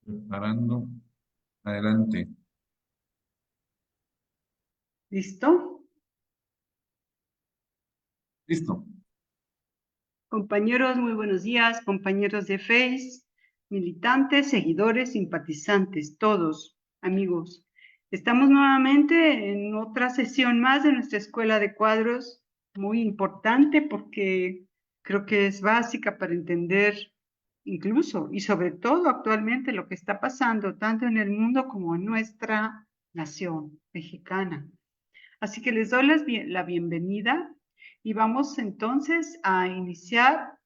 Preparando. Adelante. ¿Listo? Listo. Compañeros, muy buenos días, compañeros de Face, militantes, seguidores, simpatizantes, todos, amigos. Estamos nuevamente en otra sesión más de nuestra escuela de cuadros, muy importante porque creo que es básica para entender incluso y sobre todo actualmente lo que está pasando tanto en el mundo como en nuestra nación mexicana. Así que les doy la bienvenida y vamos entonces a iniciar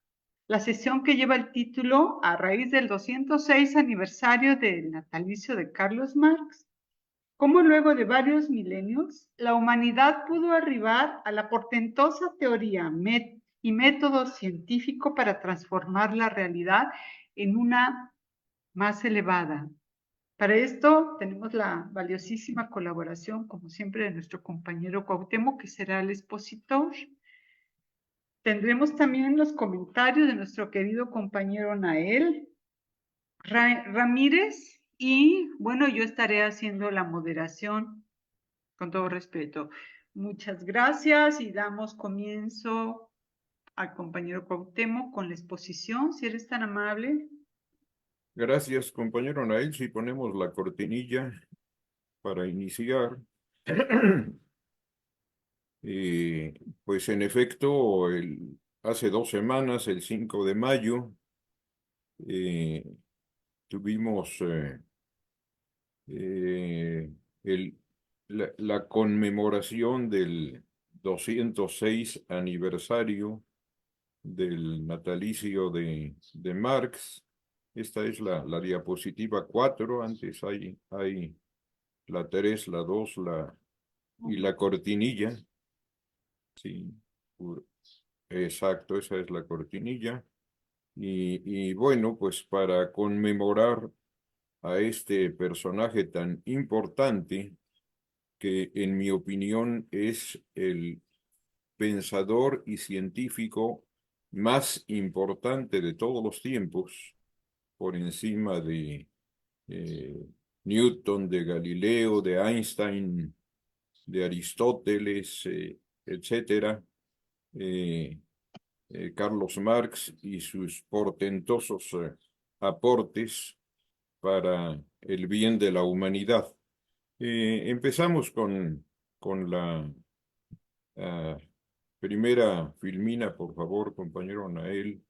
la sesión que lleva el título a raíz del 206 aniversario del natalicio de Carlos Marx. Cómo luego de varios milenios la humanidad pudo arribar a la portentosa teoría y método científico para transformar la realidad en una más elevada. Para esto tenemos la valiosísima colaboración, como siempre, de nuestro compañero Cuauhtémoc, que será el expositor. Tendremos también los comentarios de nuestro querido compañero Nael Ramírez y, bueno, yo estaré haciendo la moderación con todo respeto. Muchas gracias y damos comienzo al compañero Cuauhtémoc con la exposición, si eres tan amable. Gracias, compañero Nael. Si ponemos la cortinilla para iniciar. Eh, pues en efecto, hace 2 semanas, el 5 de mayo, eh, tuvimos eh, el, la conmemoración del 206 aniversario del natalicio de Marx. Esta es la diapositiva 4. Antes hay la 3, la 2, y la cortinilla. Sí, exacto, esa es la cortinilla. Y bueno, pues para conmemorar a este personaje tan importante, que en mi opinión es el pensador y científico más importante de todos los tiempos, por encima de eh, Newton, de Galileo, de Einstein, de Aristóteles, etcétera. eh, Carlos Marx y sus portentosos aportes para el bien de la humanidad. Empezamos con la primera filmina, por favor, compañero Nael.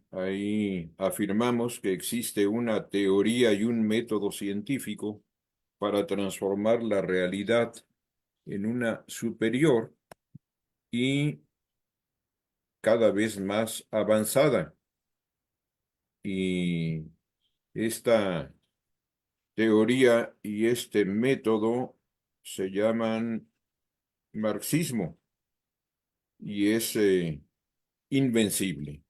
Ahí afirmamos que existe una teoría y un método científico para transformar la realidad en una superior y cada vez más avanzada. Y esta teoría y este método se llaman marxismo y es invencible.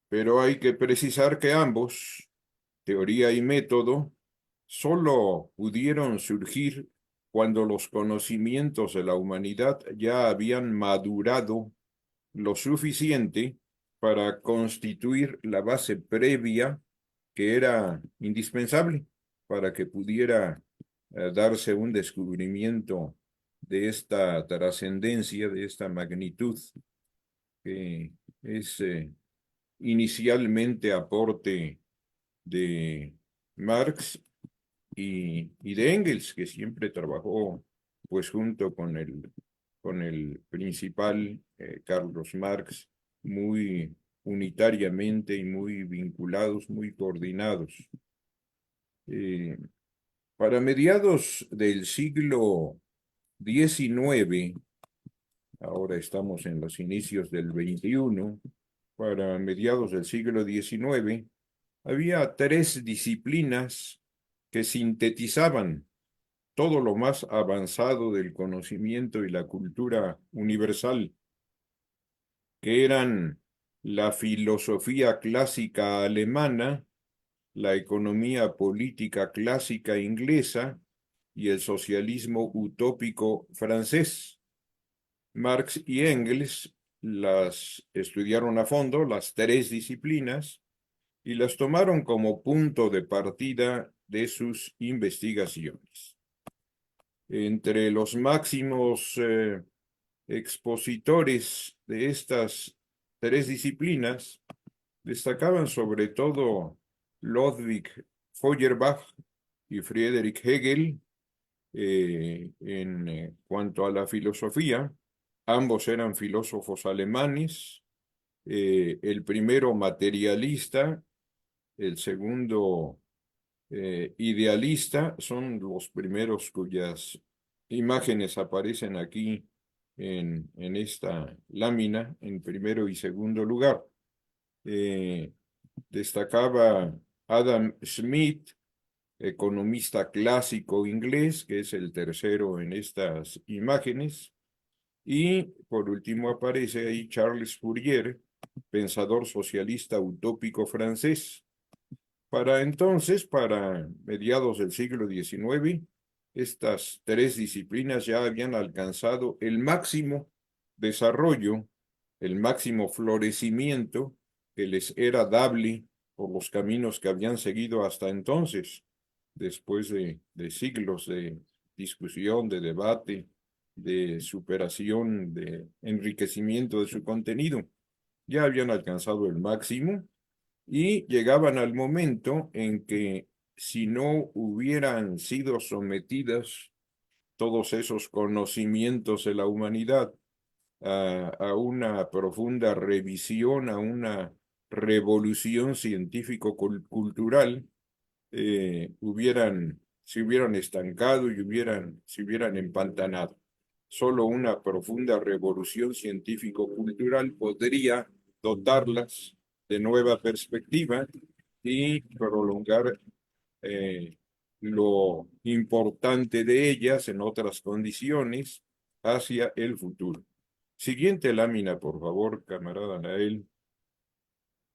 Pero hay que precisar que ambos, teoría y método, solo pudieron surgir cuando los conocimientos de la humanidad ya habían madurado lo suficiente para constituir la base previa que era indispensable para que pudiera darse un descubrimiento de esta trascendencia, de esta magnitud, que es inicialmente aporte de Marx y de Engels, que siempre trabajó pues junto con el principal Carlos Marx, muy unitariamente y muy vinculados, muy coordinados. Eh, para mediados del siglo XIX, ahora estamos en los inicios del XXI, para mediados del siglo XIX, había 3 disciplinas que sintetizaban todo lo más avanzado del conocimiento y la cultura universal, que eran la filosofía clásica alemana, la economía política clásica inglesa y el socialismo utópico francés. Marx y Engels las estudiaron a fondo, las 3 disciplinas, y las tomaron como punto de partida de sus investigaciones. Entre los máximos expositores de estas tres disciplinas destacaban sobre todo Ludwig Feuerbach y Friedrich Hegel. En cuanto a la filosofía, ambos eran filósofos alemanes, el primero materialista, el segundo idealista, son los primeros cuyas imágenes aparecen aquí en esta lámina, en primero y segundo lugar. Destacaba Adam Smith, economista clásico inglés, que es el tercero en estas imágenes. Y por último aparece ahí Charles Fourier, pensador socialista utópico francés. Para entonces, para mediados del siglo XIX, estas tres disciplinas ya habían alcanzado el máximo desarrollo, el máximo florecimiento que les era dable por los caminos que habían seguido hasta entonces, después de siglos de discusión, de debate, de superación, de enriquecimiento de su contenido. Ya habían alcanzado el máximo y llegaban al momento en que si no hubieran sido sometidas todos esos conocimientos de la humanidad a una profunda revisión, a una revolución científico-cultural, se hubieran estancado y se hubieran empantanado. Solo una profunda revolución científico-cultural podría dotarlas de nueva perspectiva y prolongar lo importante de ellas en otras condiciones hacia el futuro. Siguiente lámina, por favor, camarada Nael.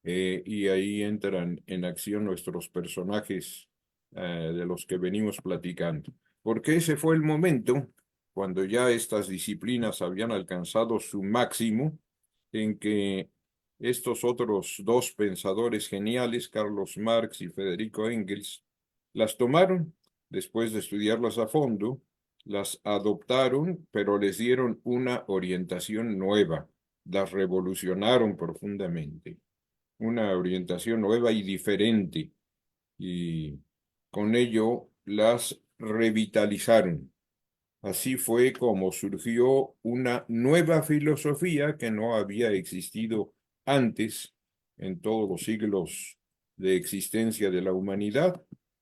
Y ahí entran en acción nuestros personajes de los que venimos platicando. Porque ese fue el momento cuando ya estas disciplinas habían alcanzado su máximo, en que estos otros dos pensadores geniales, Carlos Marx y Federico Engels, las tomaron después de estudiarlas a fondo, las adoptaron, pero les dieron una orientación nueva, las revolucionaron profundamente, una orientación nueva y diferente, y con ello las revitalizaron. Así fue como surgió una nueva filosofía que no había existido antes en todos los siglos de existencia de la humanidad,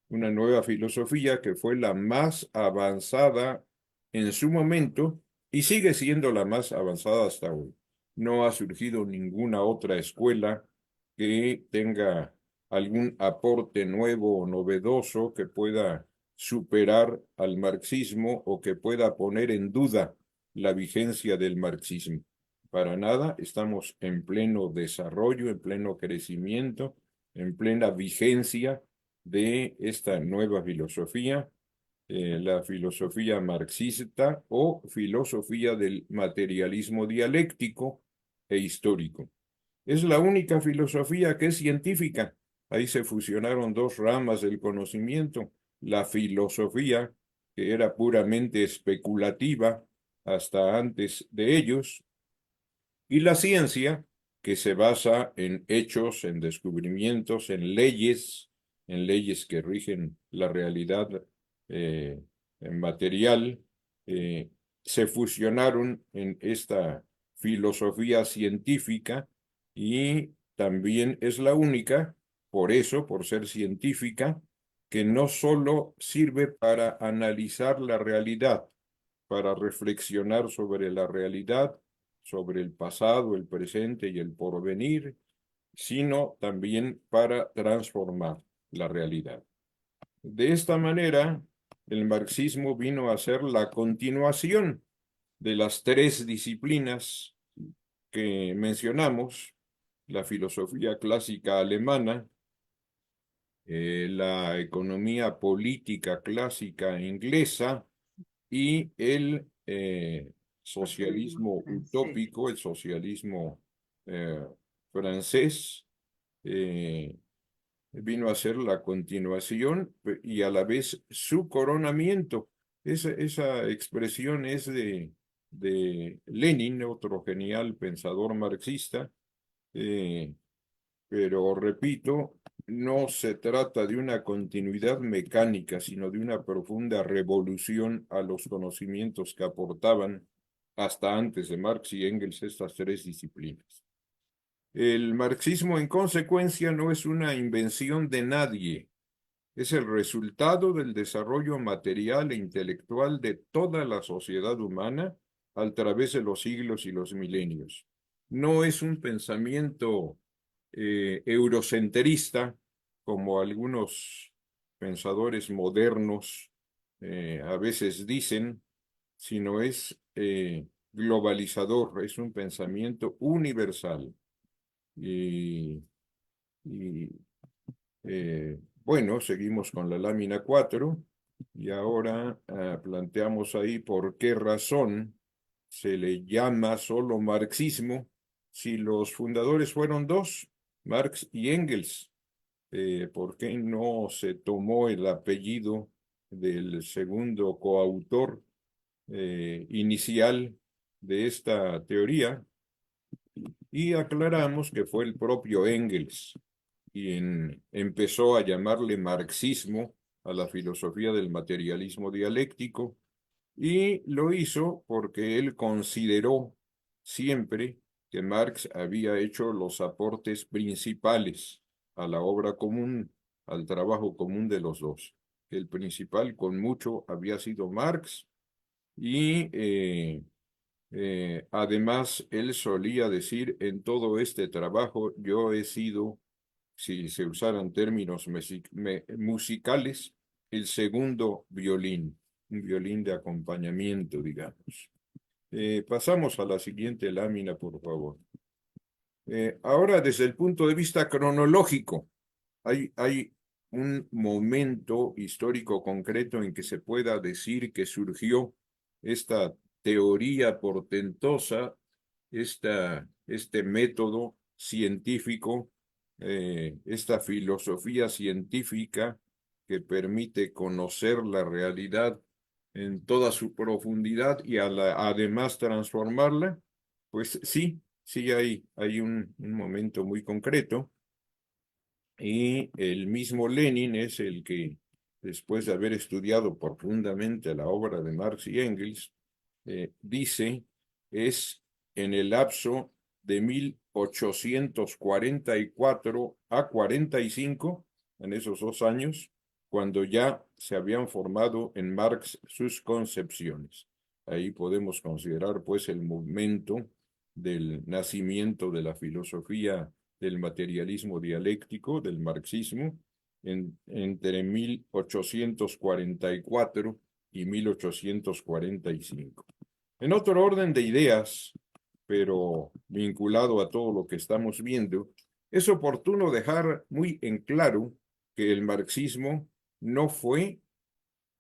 una nueva filosofía que fue la más avanzada en su momento y sigue siendo la más avanzada hasta hoy. No ha surgido ninguna otra escuela que tenga algún aporte nuevo o novedoso que pueda superar al marxismo o que pueda poner en duda la vigencia del marxismo. Para nada, estamos en pleno desarrollo, en pleno crecimiento, en plena vigencia de esta nueva filosofía, la filosofía marxista o filosofía del materialismo dialéctico e histórico. Es la única filosofía que es científica. Ahí se fusionaron dos ramas del conocimiento, la filosofía, que era puramente especulativa hasta antes de ellos, y la ciencia, que se basa en hechos, en descubrimientos, en leyes que rigen la realidad material, se fusionaron en esta filosofía científica y también es la única, por eso, por ser científica, que no solo sirve para analizar la realidad, para reflexionar sobre la realidad, sobre el pasado, el presente y el porvenir, sino también para transformar la realidad. De esta manera, el marxismo vino a ser la continuación de las tres disciplinas que mencionamos, la filosofía clásica alemana, la economía política clásica inglesa y el socialismo utópico, el socialismo francés, vino a ser la continuación y a la vez su coronamiento. Esa expresión es de Lenin, otro genial pensador marxista, pero repito, no se trata de una continuidad mecánica, sino de una profunda revolución a los conocimientos que aportaban hasta antes de Marx y Engels estas tres disciplinas. El marxismo, en consecuencia, no es una invención de nadie, es el resultado del desarrollo material e intelectual de toda la sociedad humana a través de los siglos y los milenios. No es un pensamiento eurocentrista, como algunos pensadores modernos a veces dicen, sino es globalizador, es un pensamiento universal. Y, y, bueno, seguimos con la lámina 4 y ahora planteamos ahí por qué razón se le llama solo marxismo si los fundadores fueron dos, Marx y Engels. ¿Por qué no se tomó el apellido del segundo coautor inicial de esta teoría? Y aclaramos que fue el propio Engels quien empezó a llamarle marxismo a la filosofía del materialismo dialéctico, y lo hizo porque él consideró siempre que Marx había hecho los aportes principales a la obra común, al trabajo común de los dos. El principal con mucho había sido Marx y además él solía decir: en todo este trabajo yo he sido, si se usaran términos musicales, el segundo violín, un violín de acompañamiento, digamos. Pasamos a la siguiente lámina, por favor. Ahora, desde el punto de vista cronológico, hay un momento histórico concreto en que se pueda decir que surgió esta teoría portentosa, este método científico, esta filosofía científica que permite conocer la realidad en toda su profundidad y además transformarla. Pues sí, sí hay un momento muy concreto, y el mismo Lenin es el que, después de haber estudiado profundamente la obra de Marx y Engels, dice: es en el lapso de 1844 a 45, en esos 2 años, cuando ya se habían formado en Marx sus concepciones. Ahí podemos considerar pues el momento del nacimiento de la filosofía del materialismo dialéctico, del marxismo, entre 1844 y 1845. En otro orden de ideas, pero vinculado a todo lo que estamos viendo, es oportuno dejar muy en claro que el marxismo no fue,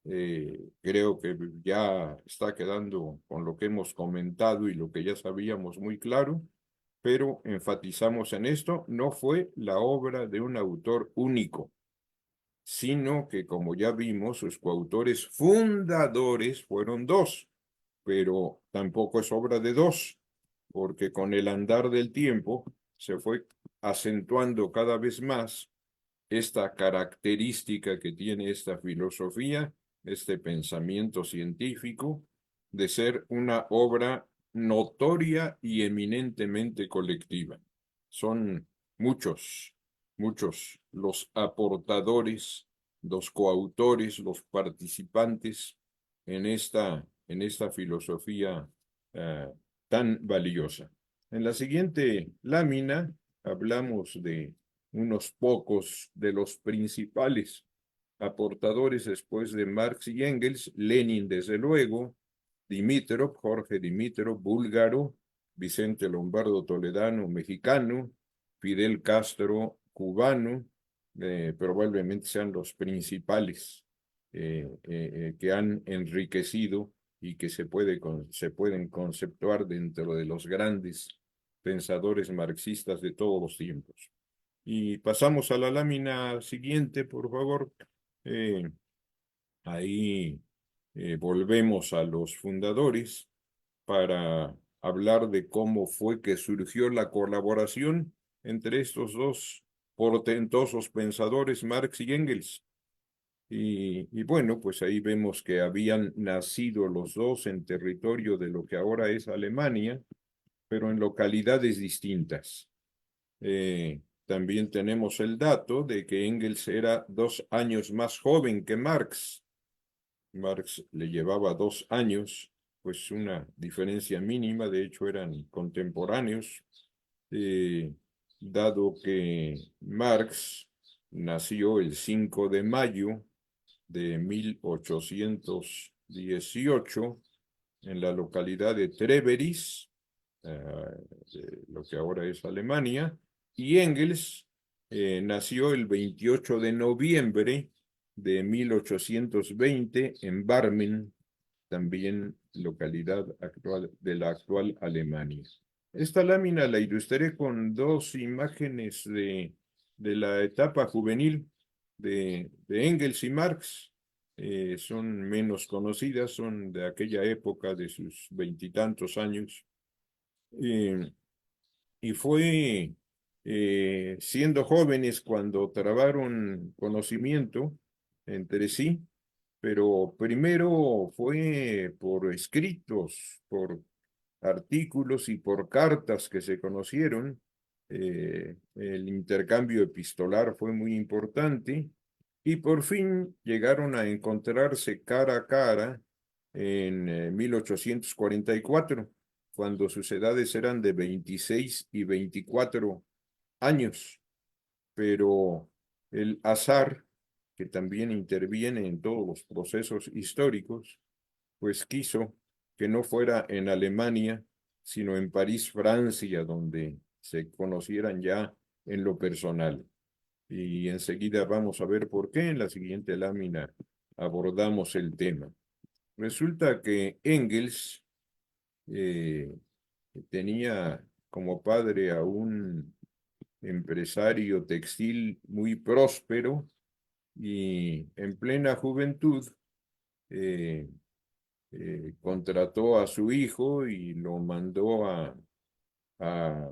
creo que ya está quedando con lo que hemos comentado y lo que ya sabíamos muy claro, pero enfatizamos en esto: no fue la obra de un autor único, sino que, como ya vimos, sus coautores fundadores fueron dos, pero tampoco es obra de dos, porque con el andar del tiempo se fue acentuando cada vez más esta característica que tiene esta filosofía, este pensamiento científico, de ser una obra notoria y eminentemente colectiva. Son muchos los aportadores, los coautores, los participantes en esta filosofía tan valiosa. En la siguiente lámina hablamos de unos pocos de los principales aportadores después de Marx y Engels: Lenin, desde luego, Dimitrov, Jorge Dimitrov, búlgaro; Vicente Lombardo Toledano, mexicano; Fidel Castro, cubano. Probablemente sean los principales que han enriquecido y que se pueden conceptuar dentro de los grandes pensadores marxistas de todos los tiempos. Y pasamos a la lámina siguiente, por favor. Ahí volvemos a los fundadores para hablar de cómo fue que surgió la colaboración entre estos dos portentosos pensadores, Marx y Engels. Y bueno, pues ahí vemos que habían nacido los dos en territorio de lo que ahora es Alemania, pero en localidades distintas. También tenemos el dato de que Engels era 2 años más joven que Marx. Marx le llevaba 2 años, pues una diferencia mínima, de hecho eran contemporáneos, eh, dado que Marx nació el 5 de mayo de 1818 en la localidad de Treveris, de lo que ahora es Alemania, y Engels nació el 28 de noviembre de 1820 en Barmen, también localidad actual de la actual Alemania. Esta lámina la ilustré con 2 imágenes de la etapa juvenil de Engels y Marx. Son menos conocidas, son de aquella época de sus 20 y tantos años. Y fue siendo jóvenes cuando trabaron conocimiento entre sí, pero primero fue por escritos, por artículos y por cartas que se conocieron. El intercambio epistolar fue muy importante y por fin llegaron a encontrarse cara a cara en 1844, cuando sus edades eran de 26 y 24 años, pero el azar, que también interviene en todos los procesos históricos, pues quiso que no fuera en Alemania, sino en París, Francia, donde se conocieran ya en lo personal. Y enseguida vamos a ver por qué. En la siguiente lámina abordamos el tema. Resulta que Engels tenía como padre a un empresario textil muy próspero y en plena juventud eh, contrató a su hijo y lo mandó a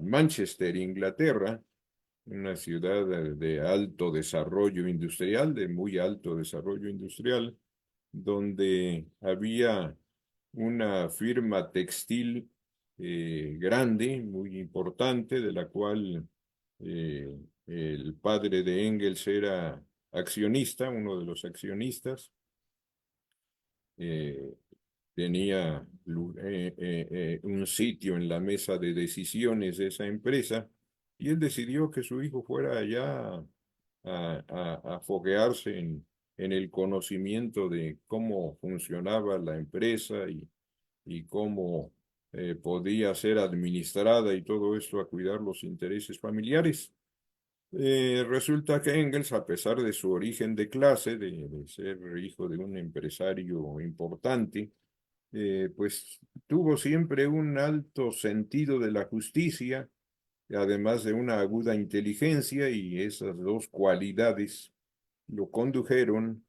Manchester, Inglaterra, una ciudad de alto desarrollo industrial, de muy alto desarrollo industrial, donde había una firma textil grande, muy importante, de la cual eh, el padre de Engels era accionista, uno de los accionistas. eh, Tenía un sitio en la mesa de decisiones de esa empresa y él decidió que su hijo fuera allá a foguearse en el conocimiento de cómo funcionaba la empresa y cómo podía ser administrada y todo esto a cuidar los intereses familiares. Resulta que Engels, a pesar de su origen de clase, de ser hijo de un empresario importante, pues tuvo siempre un alto sentido de la justicia, además de una aguda inteligencia, y esas 2 cualidades lo condujeron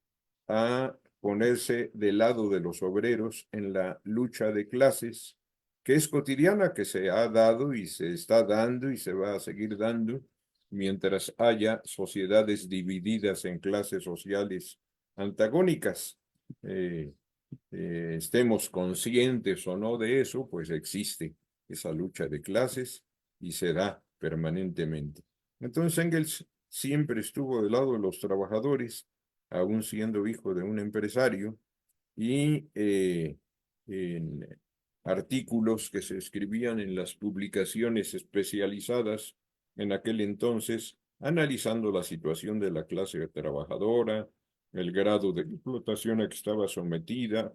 a ponerse del lado de los obreros en la lucha de clases, que es cotidiana, que se ha dado y se está dando y se va a seguir dando mientras haya sociedades divididas en clases sociales antagónicas. Eh, Estemos conscientes o no de eso, pues existe esa lucha de clases y se da permanentemente. Entonces Engels siempre estuvo del lado de los trabajadores, aún siendo hijo de un empresario, y en artículos que se escribían en las publicaciones especializadas en aquel entonces, analizando la situación de la clase trabajadora, el grado de explotación a que estaba sometida,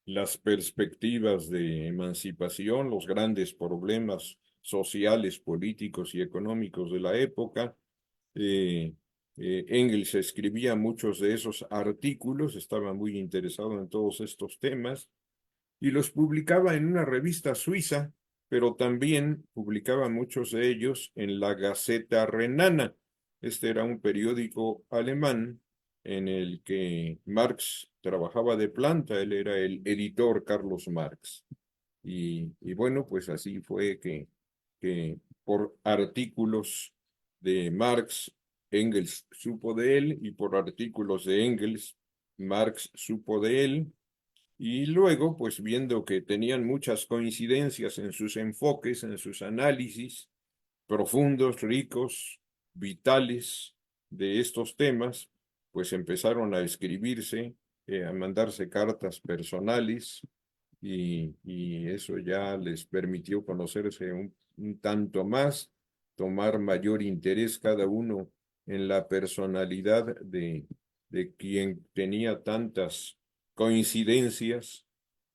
las perspectivas de emancipación, los grandes problemas sociales, políticos y económicos de la época. Eh, Engels escribía muchos de esos artículos, estaba muy interesado en todos estos temas y los publicaba en una revista suiza pero también publicaba muchos de ellos en la Gaceta Renana. Este era un periódico alemán en el que Marx trabajaba de planta, él era el editor Carlos Marx. Y bueno, pues así fue que por artículos de Marx, Engels supo de él, y por artículos de Engels, Marx supo de él, y luego, pues viendo que tenían muchas coincidencias en sus enfoques, en sus análisis, profundos, ricos, vitales de estos temas, pues empezaron a escribirse, a mandarse cartas personales, y eso ya les permitió conocerse un tanto más, tomar mayor interés cada uno en la personalidad de quien tenía tantas coincidencias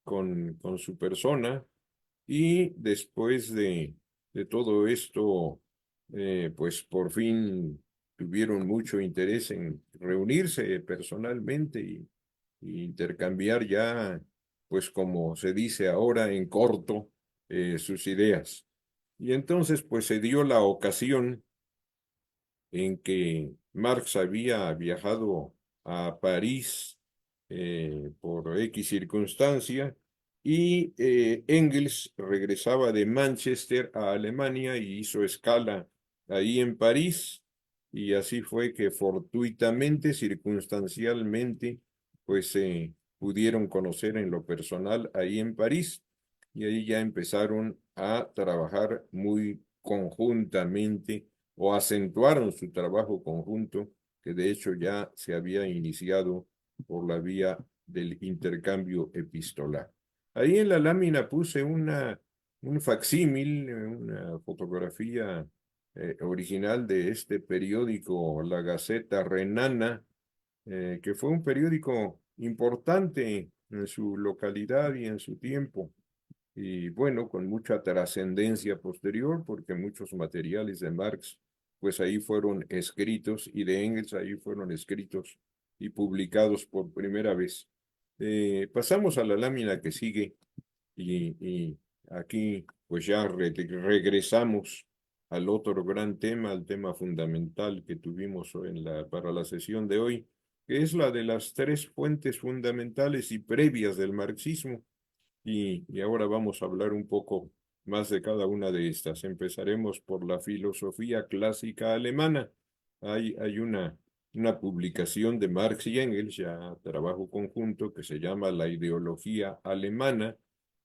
con su persona. Y después de todo esto, pues por fin tuvieron mucho interés en reunirse personalmente y intercambiar ya, pues como se dice ahora en corto, sus ideas. Y entonces, pues se dio la ocasión en que Marx había viajado a París por X circunstancia, y Engels regresaba de Manchester a Alemania y hizo escala ahí en París, y así fue que fortuitamente, circunstancialmente, pues se pudieron conocer en lo personal ahí en París, y ahí ya empezaron a trabajar muy conjuntamente, o acentuaron su trabajo conjunto, que de hecho ya se había iniciado por la vía del intercambio epistolar. Ahí en la lámina puse un facsímil, una fotografía original de este periódico, la Gaceta Renana, que fue un periódico importante en su localidad y en su tiempo. Y bueno, con mucha trascendencia posterior, porque muchos materiales de Marx, pues ahí fueron escritos, y de Engels ahí fueron escritos y publicados por primera vez. Pasamos a la lámina que sigue, y aquí pues ya regresamos al otro gran tema, al tema fundamental que tuvimos para la sesión de hoy, que es la de las tres fuentes fundamentales y previas del marxismo. Y ahora vamos a hablar un poco más de cada una de estas. Empezaremos por la filosofía clásica alemana. Hay una publicación de Marx y Engels, ya trabajo conjunto, que se llama La ideología alemana.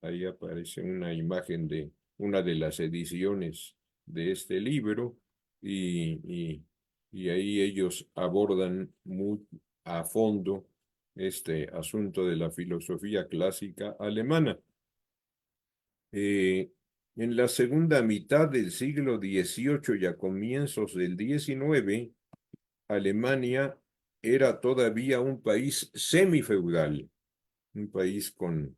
Ahí aparece una imagen de una de las ediciones de este libro, y ahí ellos abordan muy a fondo este asunto de la filosofía clásica alemana. En la segunda mitad del siglo XVIII y a comienzos del XIX, Alemania era todavía un país semifeudal, un país con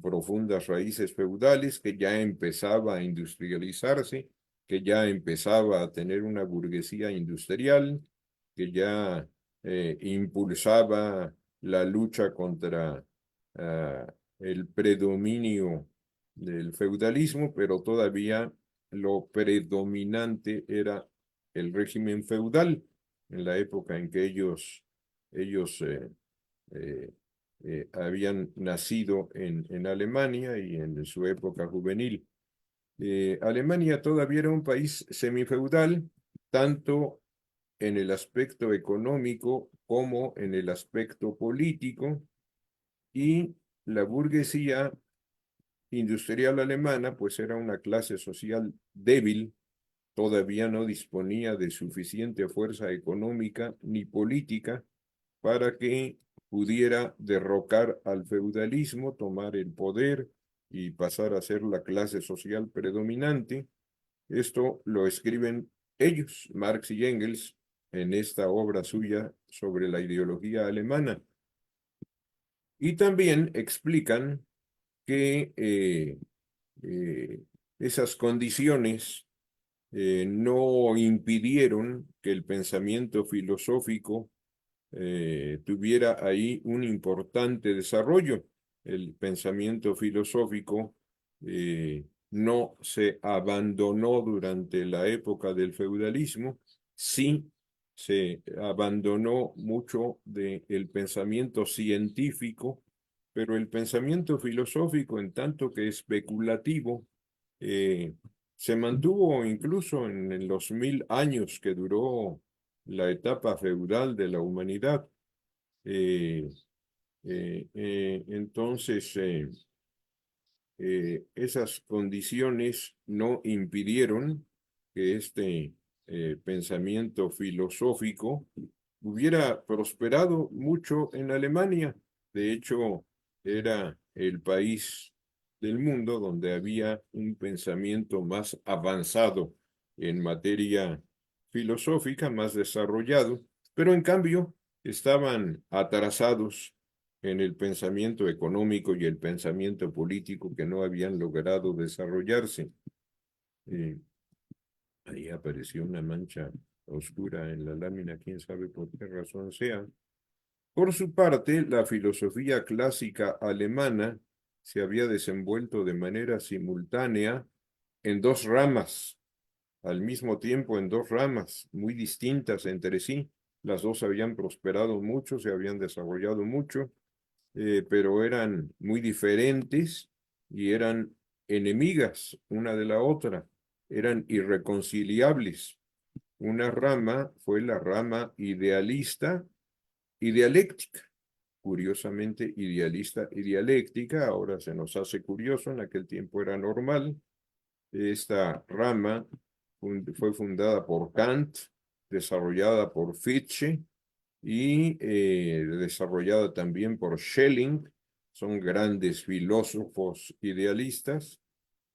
profundas raíces feudales, que ya empezaba a industrializarse, que ya empezaba a tener una burguesía industrial, que ya impulsaba la lucha contra el predominio del feudalismo, pero todavía lo predominante era el régimen feudal en la época en que ellos eh, habían nacido en Alemania y en su época juvenil. Alemania todavía era un país semifeudal, tanto en el aspecto económico como en el aspecto político, y la burguesía industrial alemana pues era una clase social débil, todavía no disponía de suficiente fuerza económica ni política para que pudiera derrocar al feudalismo, tomar el poder y pasar a ser la clase social predominante. Esto lo escriben ellos, Marx y Engels, en esta obra suya sobre la ideología alemana. Y también explican que esas condiciones no impidieron que el pensamiento filosófico tuviera ahí un importante desarrollo. El pensamiento filosófico no se abandonó durante la época del feudalismo, sí se abandonó mucho del pensamiento científico, pero el pensamiento filosófico, en tanto que especulativo, se mantuvo incluso en los 1000 años que duró la etapa feudal de la humanidad. Eh, entonces, esas condiciones no impidieron que este pensamiento filosófico hubiera prosperado mucho en Alemania. De hecho, era el país del mundo donde había un pensamiento más avanzado en materia filosófica, más desarrollado, pero en cambio estaban atrasados en el pensamiento económico y el pensamiento político que no habían logrado desarrollarse. Ahí apareció una mancha oscura en la lámina, quién sabe por qué razón sea. Por su parte, la filosofía clásica alemana se había desenvuelto de manera simultánea en dos ramas, al mismo tiempo en dos ramas muy distintas entre sí. Las dos habían prosperado mucho, se habían desarrollado mucho, pero eran muy diferentes y eran enemigas una de la otra, eran irreconciliables. Una rama fue la rama idealista y dialéctica. Curiosamente, idealista y dialéctica, ahora se nos hace curioso, en aquel tiempo era normal. Esta rama fue fundada por Kant, desarrollada por Fichte y desarrollada también por Schelling. Son grandes filósofos idealistas.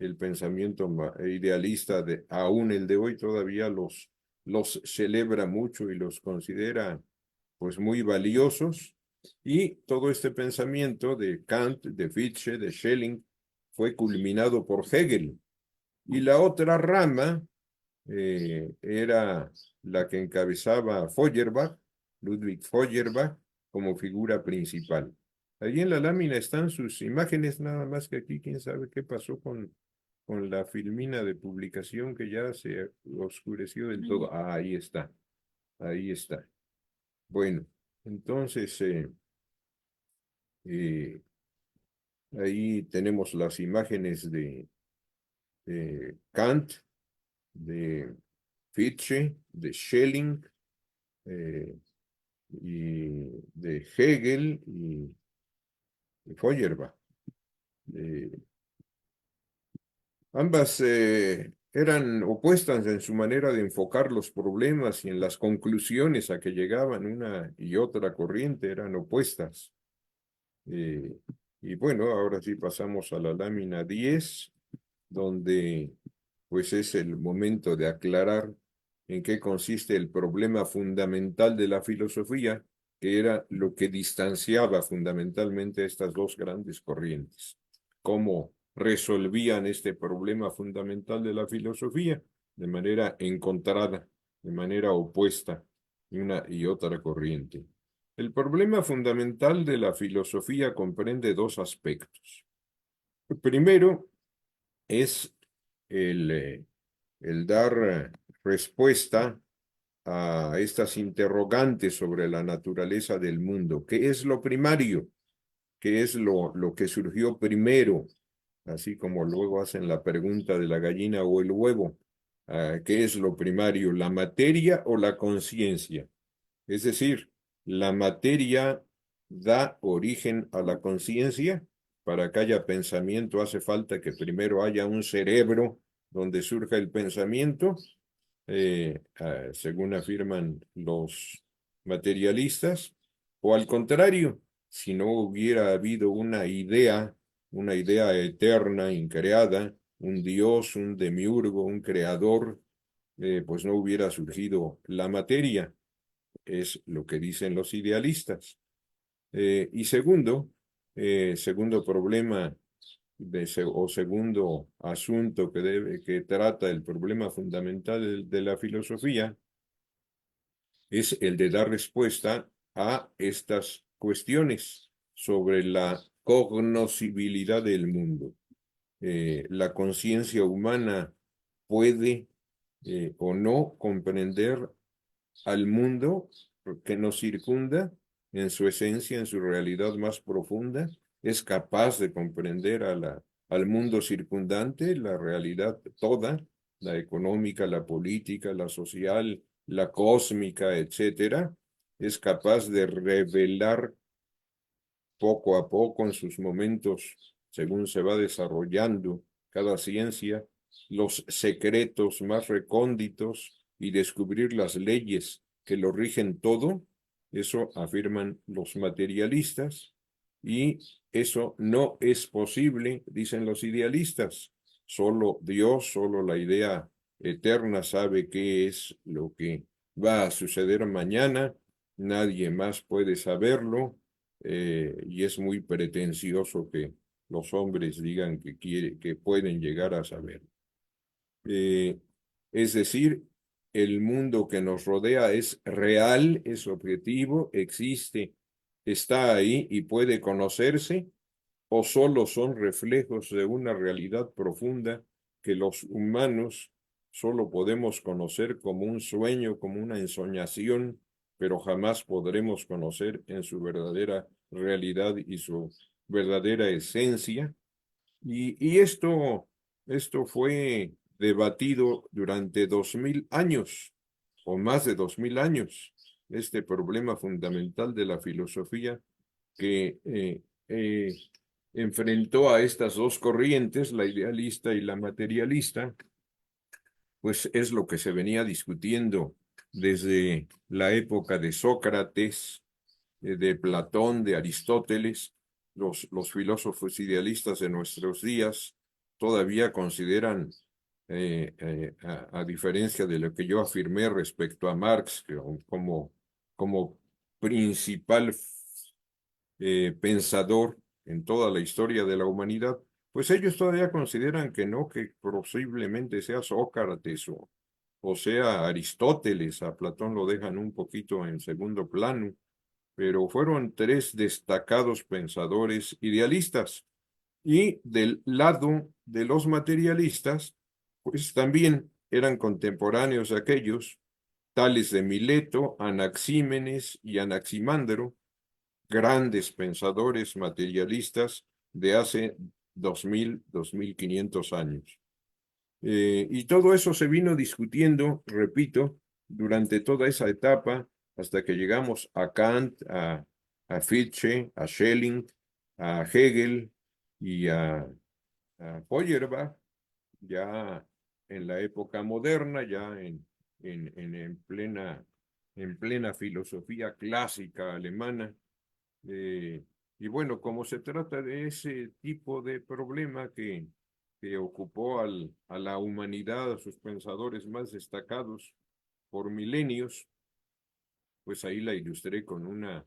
El pensamiento idealista, aún el de hoy, todavía los celebra mucho y los considera pues muy valiosos. Y todo este pensamiento de Kant, de Fichte, de Schelling, fue culminado por Hegel. Y la otra rama era la que encabezaba Feuerbach, Ludwig Feuerbach, como figura principal. Allí en la lámina están sus imágenes, nada más que aquí quién sabe qué pasó con la filmina de publicación que ya se oscureció del todo. Ah, ahí está, ahí está. Bueno, entonces eh, ahí tenemos las imágenes de Kant, de Fichte, de Schelling, y de Hegel y Feuerbach. Ambas eran opuestas en su manera de enfocar los problemas y en las conclusiones a que llegaban una y otra corriente eran opuestas. Y bueno, ahora sí pasamos a la lámina 10, donde pues es el momento de aclarar en qué consiste el problema fundamental de la filosofía, que era lo que distanciaba fundamentalmente a estas dos grandes corrientes. ¿Cómo resolvían este problema fundamental de la filosofía? De manera encontrada, de manera opuesta, una y otra corriente. El problema fundamental de la filosofía comprende dos aspectos. El primero es el dar respuesta a estas interrogantes sobre la naturaleza del mundo. ¿Qué es lo primario? ¿Qué es lo que surgió primero? Así como luego hacen la pregunta de la gallina o el huevo. ¿Qué es lo primario? ¿La materia o la conciencia? Es decir, la materia da origen a la conciencia. Para que haya pensamiento hace falta que primero haya un cerebro donde surja el pensamiento, según afirman los materialistas, o al contrario, si no hubiera habido una idea eterna, increada, un Dios, un demiurgo, un creador, pues no hubiera surgido la materia. Es lo que dicen los idealistas. Y segundo problema o segundo asunto que trata el problema fundamental de la filosofía es el de dar respuesta a estas cuestiones sobre la cognoscibilidad del mundo. la conciencia humana puede o no comprender al mundo que nos circunda en su esencia, en su realidad más profunda, es capaz de comprender al mundo circundante, la realidad toda, la económica, la política, la social, la cósmica, etcétera, es capaz de revelar poco a poco en sus momentos, según se va desarrollando cada ciencia, los secretos más recónditos y descubrir las leyes que lo rigen todo, eso afirman los materialistas, y eso no es posible, dicen los idealistas. Solo Dios, solo la idea eterna sabe qué es lo que va a suceder mañana, nadie más puede saberlo, y es muy pretencioso que los hombres digan que pueden llegar a saber. Eh, es decir, el mundo que nos rodea es real, es objetivo, existe, está ahí y puede conocerse, o solo son reflejos de una realidad profunda que los humanos solo podemos conocer como un sueño, como una ensoñación, pero jamás podremos conocer en su verdadera realidad y su verdadera esencia. Y esto fue debatido durante 2000 años, o más de 2000 años, este problema fundamental de la filosofía que enfrentó a estas dos corrientes, la idealista y la materialista, pues es lo que se venía discutiendo desde la época de Sócrates, de Platón, de Aristóteles. Los filósofos idealistas de nuestros días todavía consideran, a diferencia de lo que yo afirmé respecto a Marx, como principal pensador en toda la historia de la humanidad, pues ellos todavía consideran que no, que posiblemente sea Sócrates o sea Aristóteles. A Platón lo dejan un poquito en segundo plano, pero fueron tres destacados pensadores idealistas. Y del lado de los materialistas, pues también eran contemporáneos aquellos, tales de Mileto, Anaxímenes y Anaximandro, grandes pensadores materialistas de hace 2500 años. Y todo eso se vino discutiendo, repito, durante toda esa etapa, hasta que llegamos a Kant, a Fichte, a Schelling, a Hegel y a Feuerbach, ya en la época moderna, ya en plena filosofía clásica alemana. Y bueno, como se trata de ese tipo de problema que ocupó a la humanidad, a sus pensadores más destacados por milenios, pues ahí la ilustré con una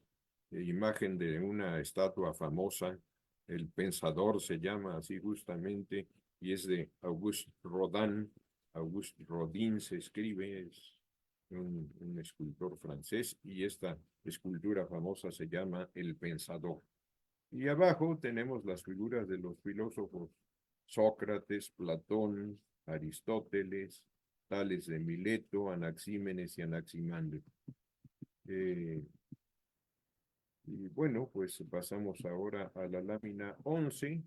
imagen de una estatua famosa. El Pensador se llama así justamente, y es de Auguste Rodin. Auguste Rodin se escribe, es un escultor francés, y esta escultura famosa se llama El Pensador. Y abajo tenemos las figuras de los filósofos Sócrates, Platón, Aristóteles, Tales de Mileto, Anaxímenes y Anaximandro. Y bueno, pues pasamos ahora a la lámina 11,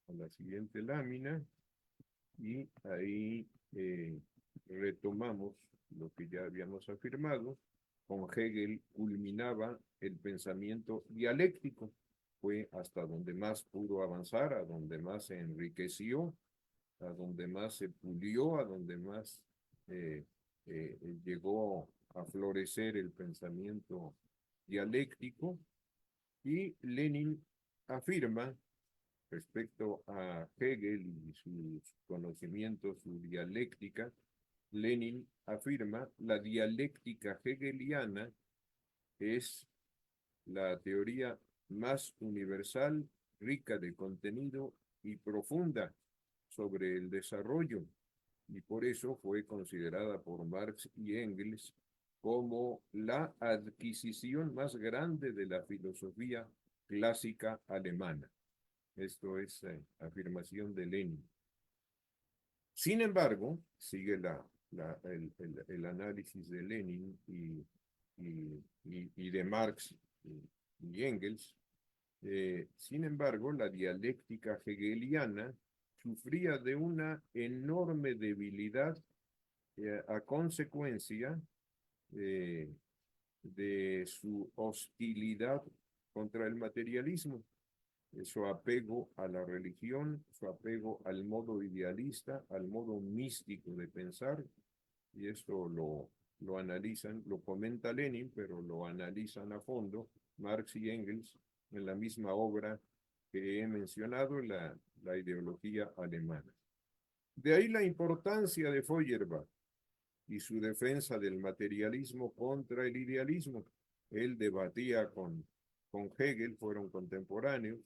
a la siguiente lámina, y ahí retomamos lo que ya habíamos afirmado. Con Hegel culminaba el pensamiento dialéctico, fue hasta donde más pudo avanzar, a donde más se enriqueció, a donde más se pulió, a donde más llegó a florecer el pensamiento dialéctico. Y Lenin afirma, respecto a Hegel y sus conocimientos, su dialéctica, Lenin afirma: la dialéctica hegeliana es la teoría más universal, rica de contenido y profunda sobre el desarrollo, y por eso fue considerada por Marx y Engels como la adquisición más grande de la filosofía clásica alemana. Esto es afirmación de Lenin. Sin embargo, sigue el análisis de Lenin y de Marx y Engels. Sin embargo, la dialéctica hegeliana sufría de una enorme debilidad a consecuencia de su hostilidad contra el materialismo, su apego a la religión, su apego al modo idealista, al modo místico de pensar, y esto lo analizan, lo comenta Lenin, pero lo analizan a fondo Marx y Engels en la misma obra que he mencionado, la ideología alemana. De ahí la importancia de Feuerbach y su defensa del materialismo contra el idealismo. Él debatía con Hegel, fueron contemporáneos,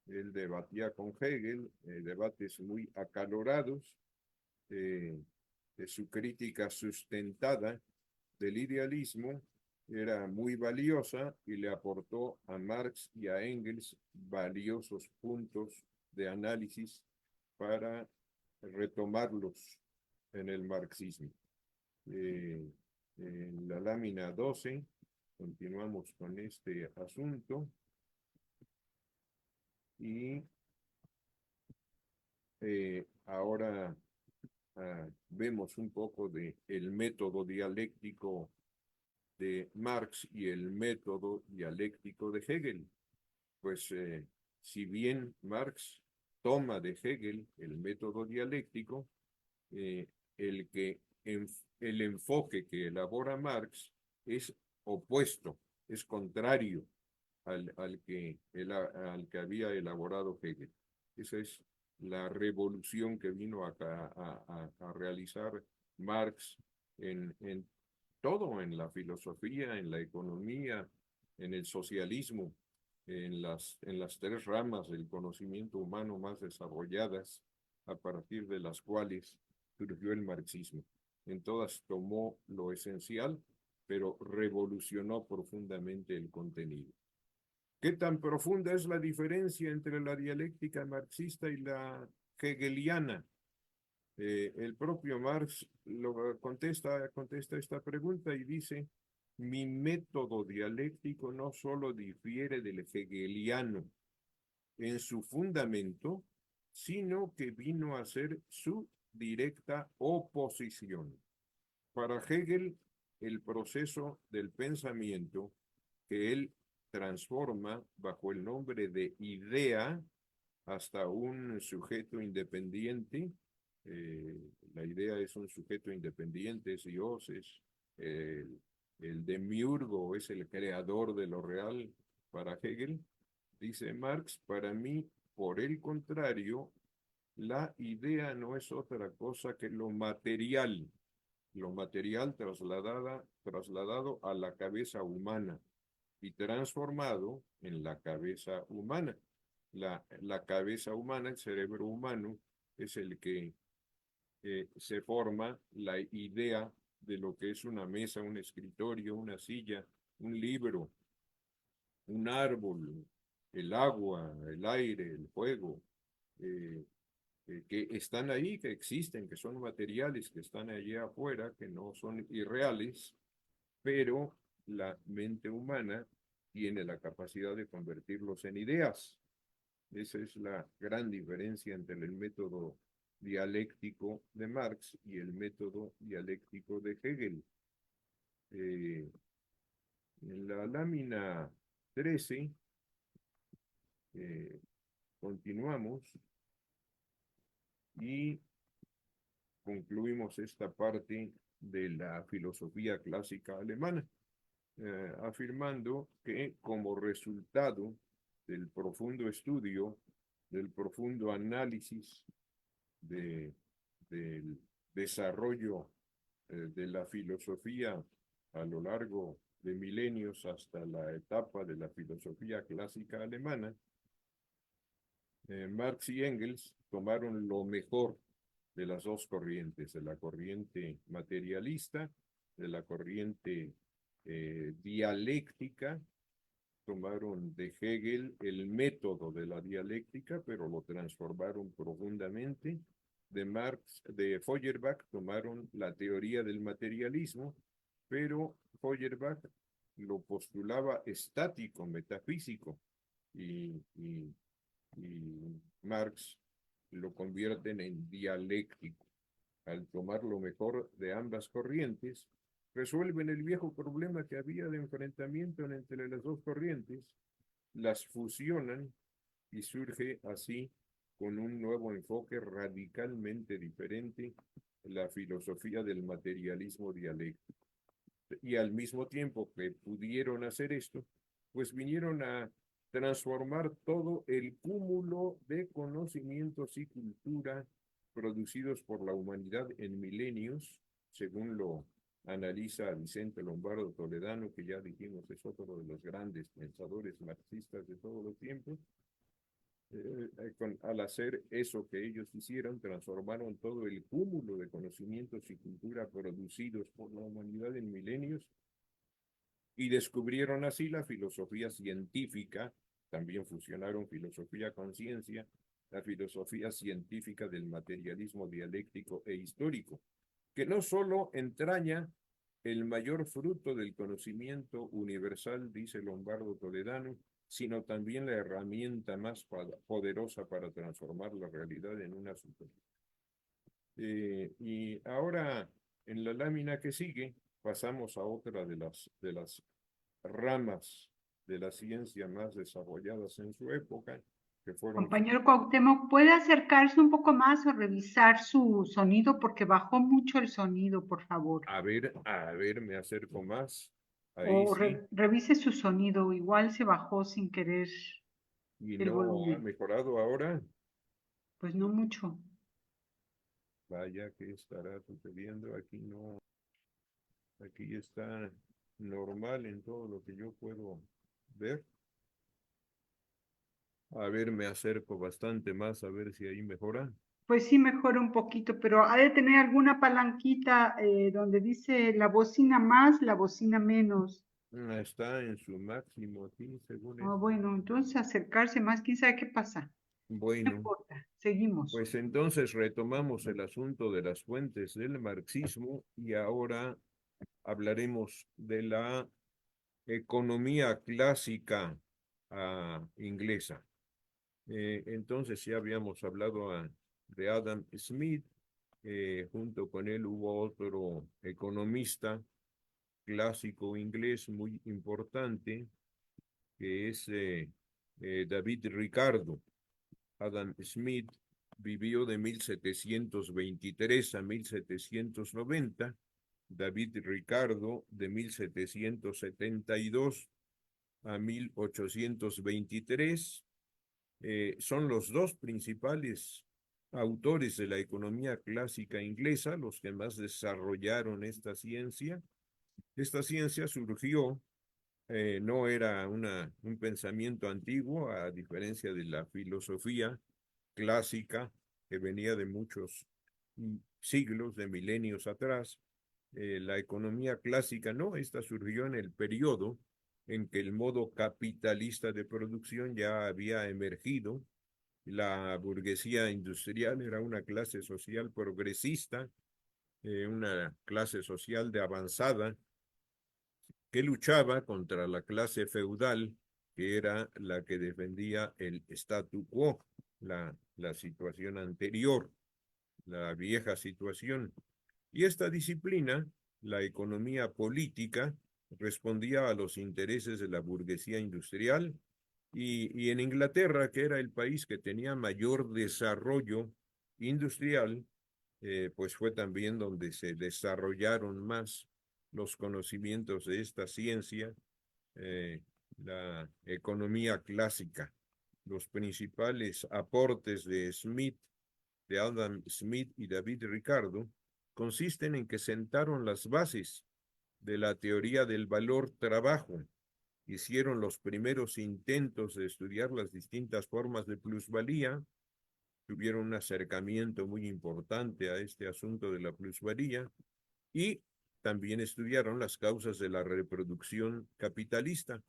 él debatía con Hegel, debates muy acalorados, de su crítica sustentada del idealismo era muy valiosa y le aportó a Marx y a Engels valiosos puntos de análisis para retomarlos en el marxismo. En la lámina 12 continuamos con este asunto y ahora vemos un poco de el método dialéctico de Marx y el método dialéctico de Hegel. Pues si bien Marx toma de Hegel el método dialéctico, el enfoque que elabora Marx es opuesto, es contrario al que había elaborado Hegel. Esa es la revolución que vino a realizar Marx en todo, en la filosofía, en la economía, en el socialismo, en las tres ramas del conocimiento humano más desarrolladas, a partir de las cuales surgió el marxismo. En todas tomó lo esencial, pero revolucionó profundamente el contenido. ¿Qué tan profunda es la diferencia entre la dialéctica marxista y la hegeliana? El propio Marx contesta esta pregunta y dice: mi método dialéctico no solo difiere del hegeliano en su fundamento, sino que vino a ser su directa oposición. Para Hegel, el proceso del pensamiento que él transforma bajo el nombre de idea hasta un sujeto independiente. La idea es un sujeto independiente, es Dios, es el demiurgo, es el creador de lo real para Hegel. Dice Marx: para mí, por el contrario, la idea no es otra cosa que lo material trasladado a la cabeza humana y transformado en la cabeza humana. La cabeza humana, el cerebro humano, es el que se forma la idea de lo que es una mesa, un escritorio, una silla, un libro, un árbol, el agua, el aire, el fuego, que están ahí, que existen, que son materiales, que están allá afuera, que no son irreales, pero la mente humana tiene la capacidad de convertirlos en ideas. Esa es la gran diferencia entre el método dialéctico de Marx y el método dialéctico de Hegel. En la lámina 13 continuamos y concluimos esta parte de la filosofía clásica alemana, afirmando que como resultado del profundo estudio, del profundo análisis del desarrollo de la filosofía a lo largo de milenios hasta la etapa de la filosofía clásica alemana, Marx y Engels tomaron lo mejor de las dos corrientes, de la corriente materialista, de la corriente dialéctica, tomaron de Hegel el método de la dialéctica, pero lo transformaron profundamente. De Marx, de Feuerbach, tomaron la teoría del materialismo, pero Feuerbach lo postulaba estático, metafísico, y Marx lo convierten en dialéctico. Al tomar lo mejor de ambas corrientes, resuelven el viejo problema que había de enfrentamiento entre las dos corrientes, las fusionan y surge así con un nuevo enfoque radicalmente diferente, la filosofía del materialismo dialéctico. Y al mismo tiempo que pudieron hacer esto, pues vinieron a transformar todo el cúmulo de conocimientos y cultura producidos por la humanidad en milenios, según lo analiza Vicente Lombardo Toledano, que ya dijimos es otro de los grandes pensadores marxistas de todos los tiempos. Al hacer eso que ellos hicieron, transformaron todo el cúmulo de conocimientos y cultura producidos por la humanidad en milenios y descubrieron así la filosofía científica, también fusionaron filosofía con ciencia, la filosofía científica del materialismo dialéctico e histórico, que no solo entraña el mayor fruto del conocimiento universal, dice Lombardo Toledano, sino también la herramienta más poderosa para transformar la realidad en una superficie. Y ahora, en la lámina que sigue, pasamos a otra de las ramas de la ciencia más desarrolladas en su época, que fueron... Compañero Cuauhtémoc, ¿puede acercarse un poco más o revisar su sonido? Porque bajó mucho el sonido, por favor. A ver, me acerco más. Ahí O sí, revise su sonido, igual se bajó sin querer y el no ha volumen. mejorado ahora. Pues no mucho. Vaya, ¿qué estará sucediendo? Aquí no, aquí está normal en todo lo que yo puedo ver. A ver, me acerco bastante más a ver si ahí mejora. Pues sí mejora un poquito, pero ha de tener alguna palanquita donde dice la bocina más, la bocina menos. Está en su máximo aquí, según Ah, esto. bueno, entonces acercarse más, quién sabe qué pasa. No Bueno, importa, seguimos. pues entonces retomamos el asunto de las fuentes del marxismo y ahora hablaremos de la economía clásica inglesa. Entonces ya habíamos hablado de Adam Smith, junto con él hubo otro economista clásico inglés muy importante, que es David Ricardo. Adam Smith vivió de 1723 a 1790, David Ricardo de 1772 a 1823. Son los dos principales autores de la economía clásica inglesa, los que más desarrollaron esta ciencia. Esta ciencia surgió, no era un pensamiento antiguo, a diferencia de la filosofía clásica que venía de muchos siglos, de milenios atrás. La economía clásica no, esta surgió en el periodo en que el modo capitalista de producción ya había emergido. La burguesía industrial era una clase social progresista, una clase social de avanzada, que luchaba contra la clase feudal, que era la que defendía el statu quo, la situación anterior, la vieja situación. Y esta disciplina, la economía política, respondía a los intereses de la burguesía industrial, y en Inglaterra, que era el país que tenía mayor desarrollo industrial, pues fue también donde se desarrollaron más los conocimientos de esta ciencia, eh, la economía clásica. Los principales aportes de Smith, de Adam Smith y David Ricardo, consisten en que sentaron las bases de la teoría del valor trabajo, hicieron los primeros intentos de estudiar las distintas formas de plusvalía, tuvieron un acercamiento muy importante a este asunto de la plusvalía y también estudiaron las causas de la reproducción capitalista.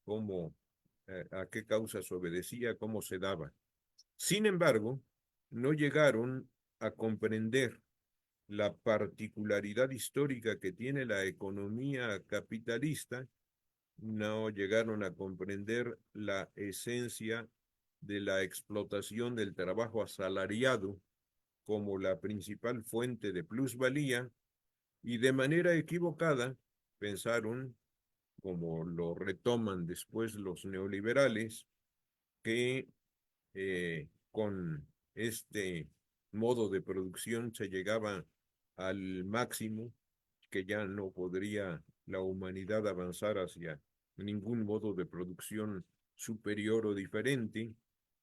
cómo, a qué causas obedecía, cómo se daba. Sin embargo, no llegaron a comprender la particularidad histórica que tiene la economía capitalista, no llegaron a comprender la esencia de la explotación del trabajo asalariado como la principal fuente de plusvalía, y de manera equivocada pensaron, como lo retoman después los neoliberales, que con este modo de producción se llegaba al máximo, que ya no podría la humanidad avanzar hacia ningún modo de producción superior o diferente,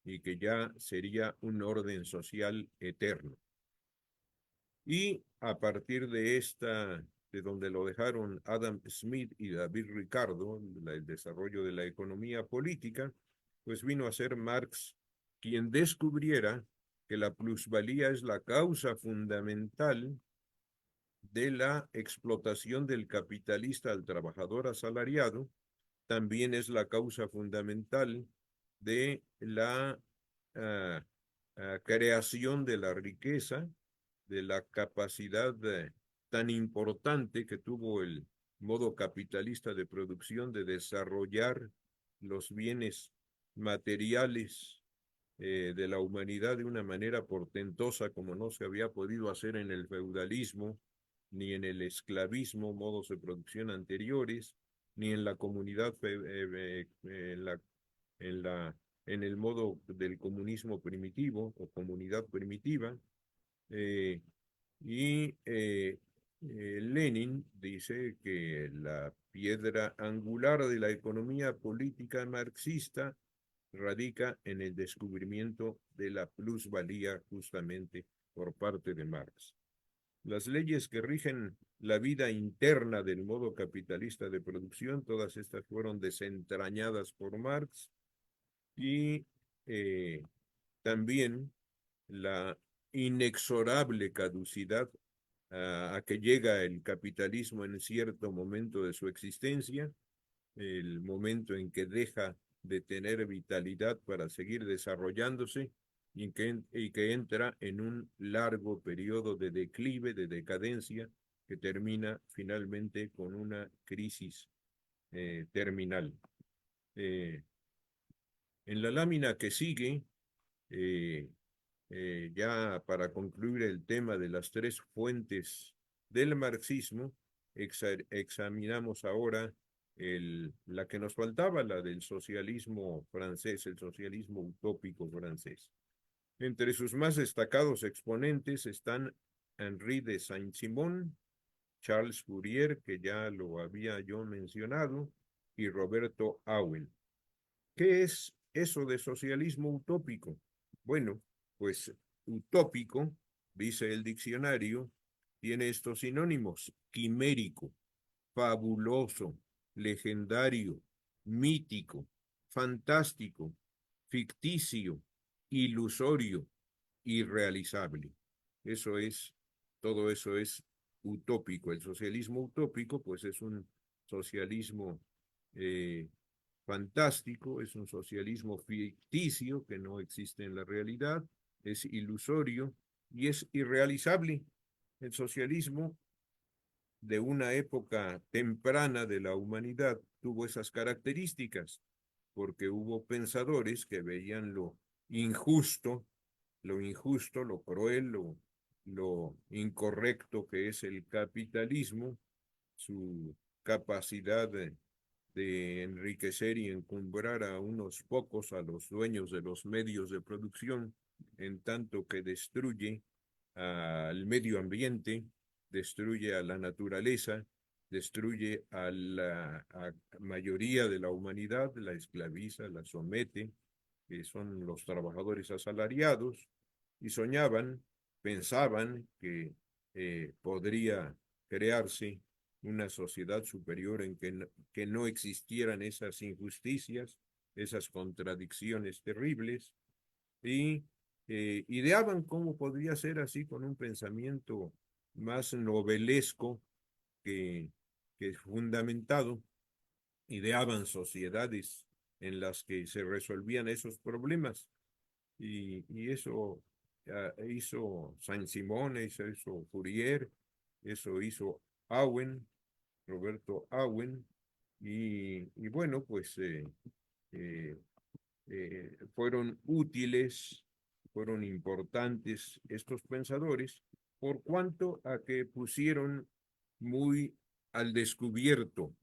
y que ya sería un orden social eterno. Y a partir de de donde lo dejaron Adam Smith y David Ricardo, el desarrollo de la economía política, pues vino a ser Marx quien descubriera que la plusvalía es la causa fundamental de la explotación del capitalista al trabajador asalariado, también es la causa fundamental de la creación de la riqueza, de la capacidad tan importante que tuvo el modo capitalista de producción de desarrollar los bienes materiales de la humanidad de una manera portentosa como no se había podido hacer en el feudalismo, ni en el esclavismo, modos de producción anteriores, ni en la comunidad, en la, en el modo del comunismo primitivo o comunidad primitiva. eh, Lenin dice que la piedra angular de la economía política marxista radica en el descubrimiento de la plusvalía justamente por parte de Marx. Las leyes que rigen la vida interna del modo capitalista de producción, todas estas fueron desentrañadas por Marx, y también la inexorable caducidad a que llega el capitalismo en cierto momento de su existencia, el momento en que deja de tener vitalidad para seguir desarrollándose y que entra en un largo periodo de declive, de decadencia, que termina finalmente con una crisis terminal. En la lámina que sigue, ya para concluir el tema de las tres fuentes del marxismo, examinamos ahora la que nos faltaba, la del socialismo francés, el socialismo utópico francés. Entre sus más destacados exponentes están Henri de Saint-Simon, Charles Fourier, que ya lo había yo mencionado, y Roberto Owen. ¿Qué es eso de socialismo utópico? Bueno, pues utópico, dice el diccionario, tiene estos sinónimos: quimérico, fabuloso, legendario, mítico, fantástico, ficticio, ilusorio, irrealizable. Todo eso es utópico. El socialismo utópico, pues es un socialismo fantástico, es un socialismo ficticio que no existe en la realidad, es ilusorio y es irrealizable. El socialismo de una época temprana de la humanidad tuvo esas características, porque hubo pensadores que veían injusto, lo cruel, lo incorrecto que es el capitalismo, su capacidad de enriquecer y encumbrar a unos pocos, a los dueños de los medios de producción, en tanto que destruye al medio ambiente, destruye a la naturaleza, destruye a la mayoría de la humanidad, la esclaviza, la somete, que son los trabajadores asalariados, y pensaban que podría crearse una sociedad superior en que no existieran esas injusticias, esas contradicciones terribles, y ideaban cómo podría ser así con un pensamiento más novelesco que fundamentado ideaban sociedades en las que se resolvían esos problemas. Y eso hizo Saint-Simon, eso hizo Fourier, eso hizo Owen, Roberto Owen, y bueno, pues eh, fueron útiles, fueron importantes estos pensadores, por cuanto a que pusieron muy al descubierto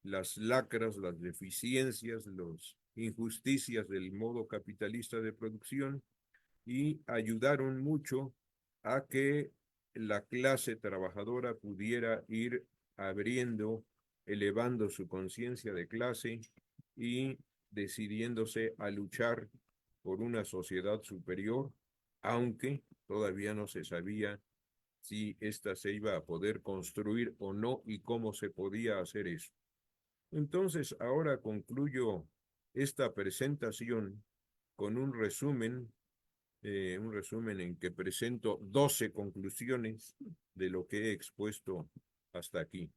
las lacras, las deficiencias, las injusticias del modo capitalista de producción y ayudaron mucho a que la clase trabajadora pudiera ir abriendo, elevando su conciencia de clase y decidiéndose a luchar por una sociedad superior, aunque todavía no se sabía si ésta se iba a poder construir o no y cómo se podía hacer eso. Entonces, ahora concluyo esta presentación con un resumen en que presento 12 conclusiones de lo que he expuesto hasta aquí.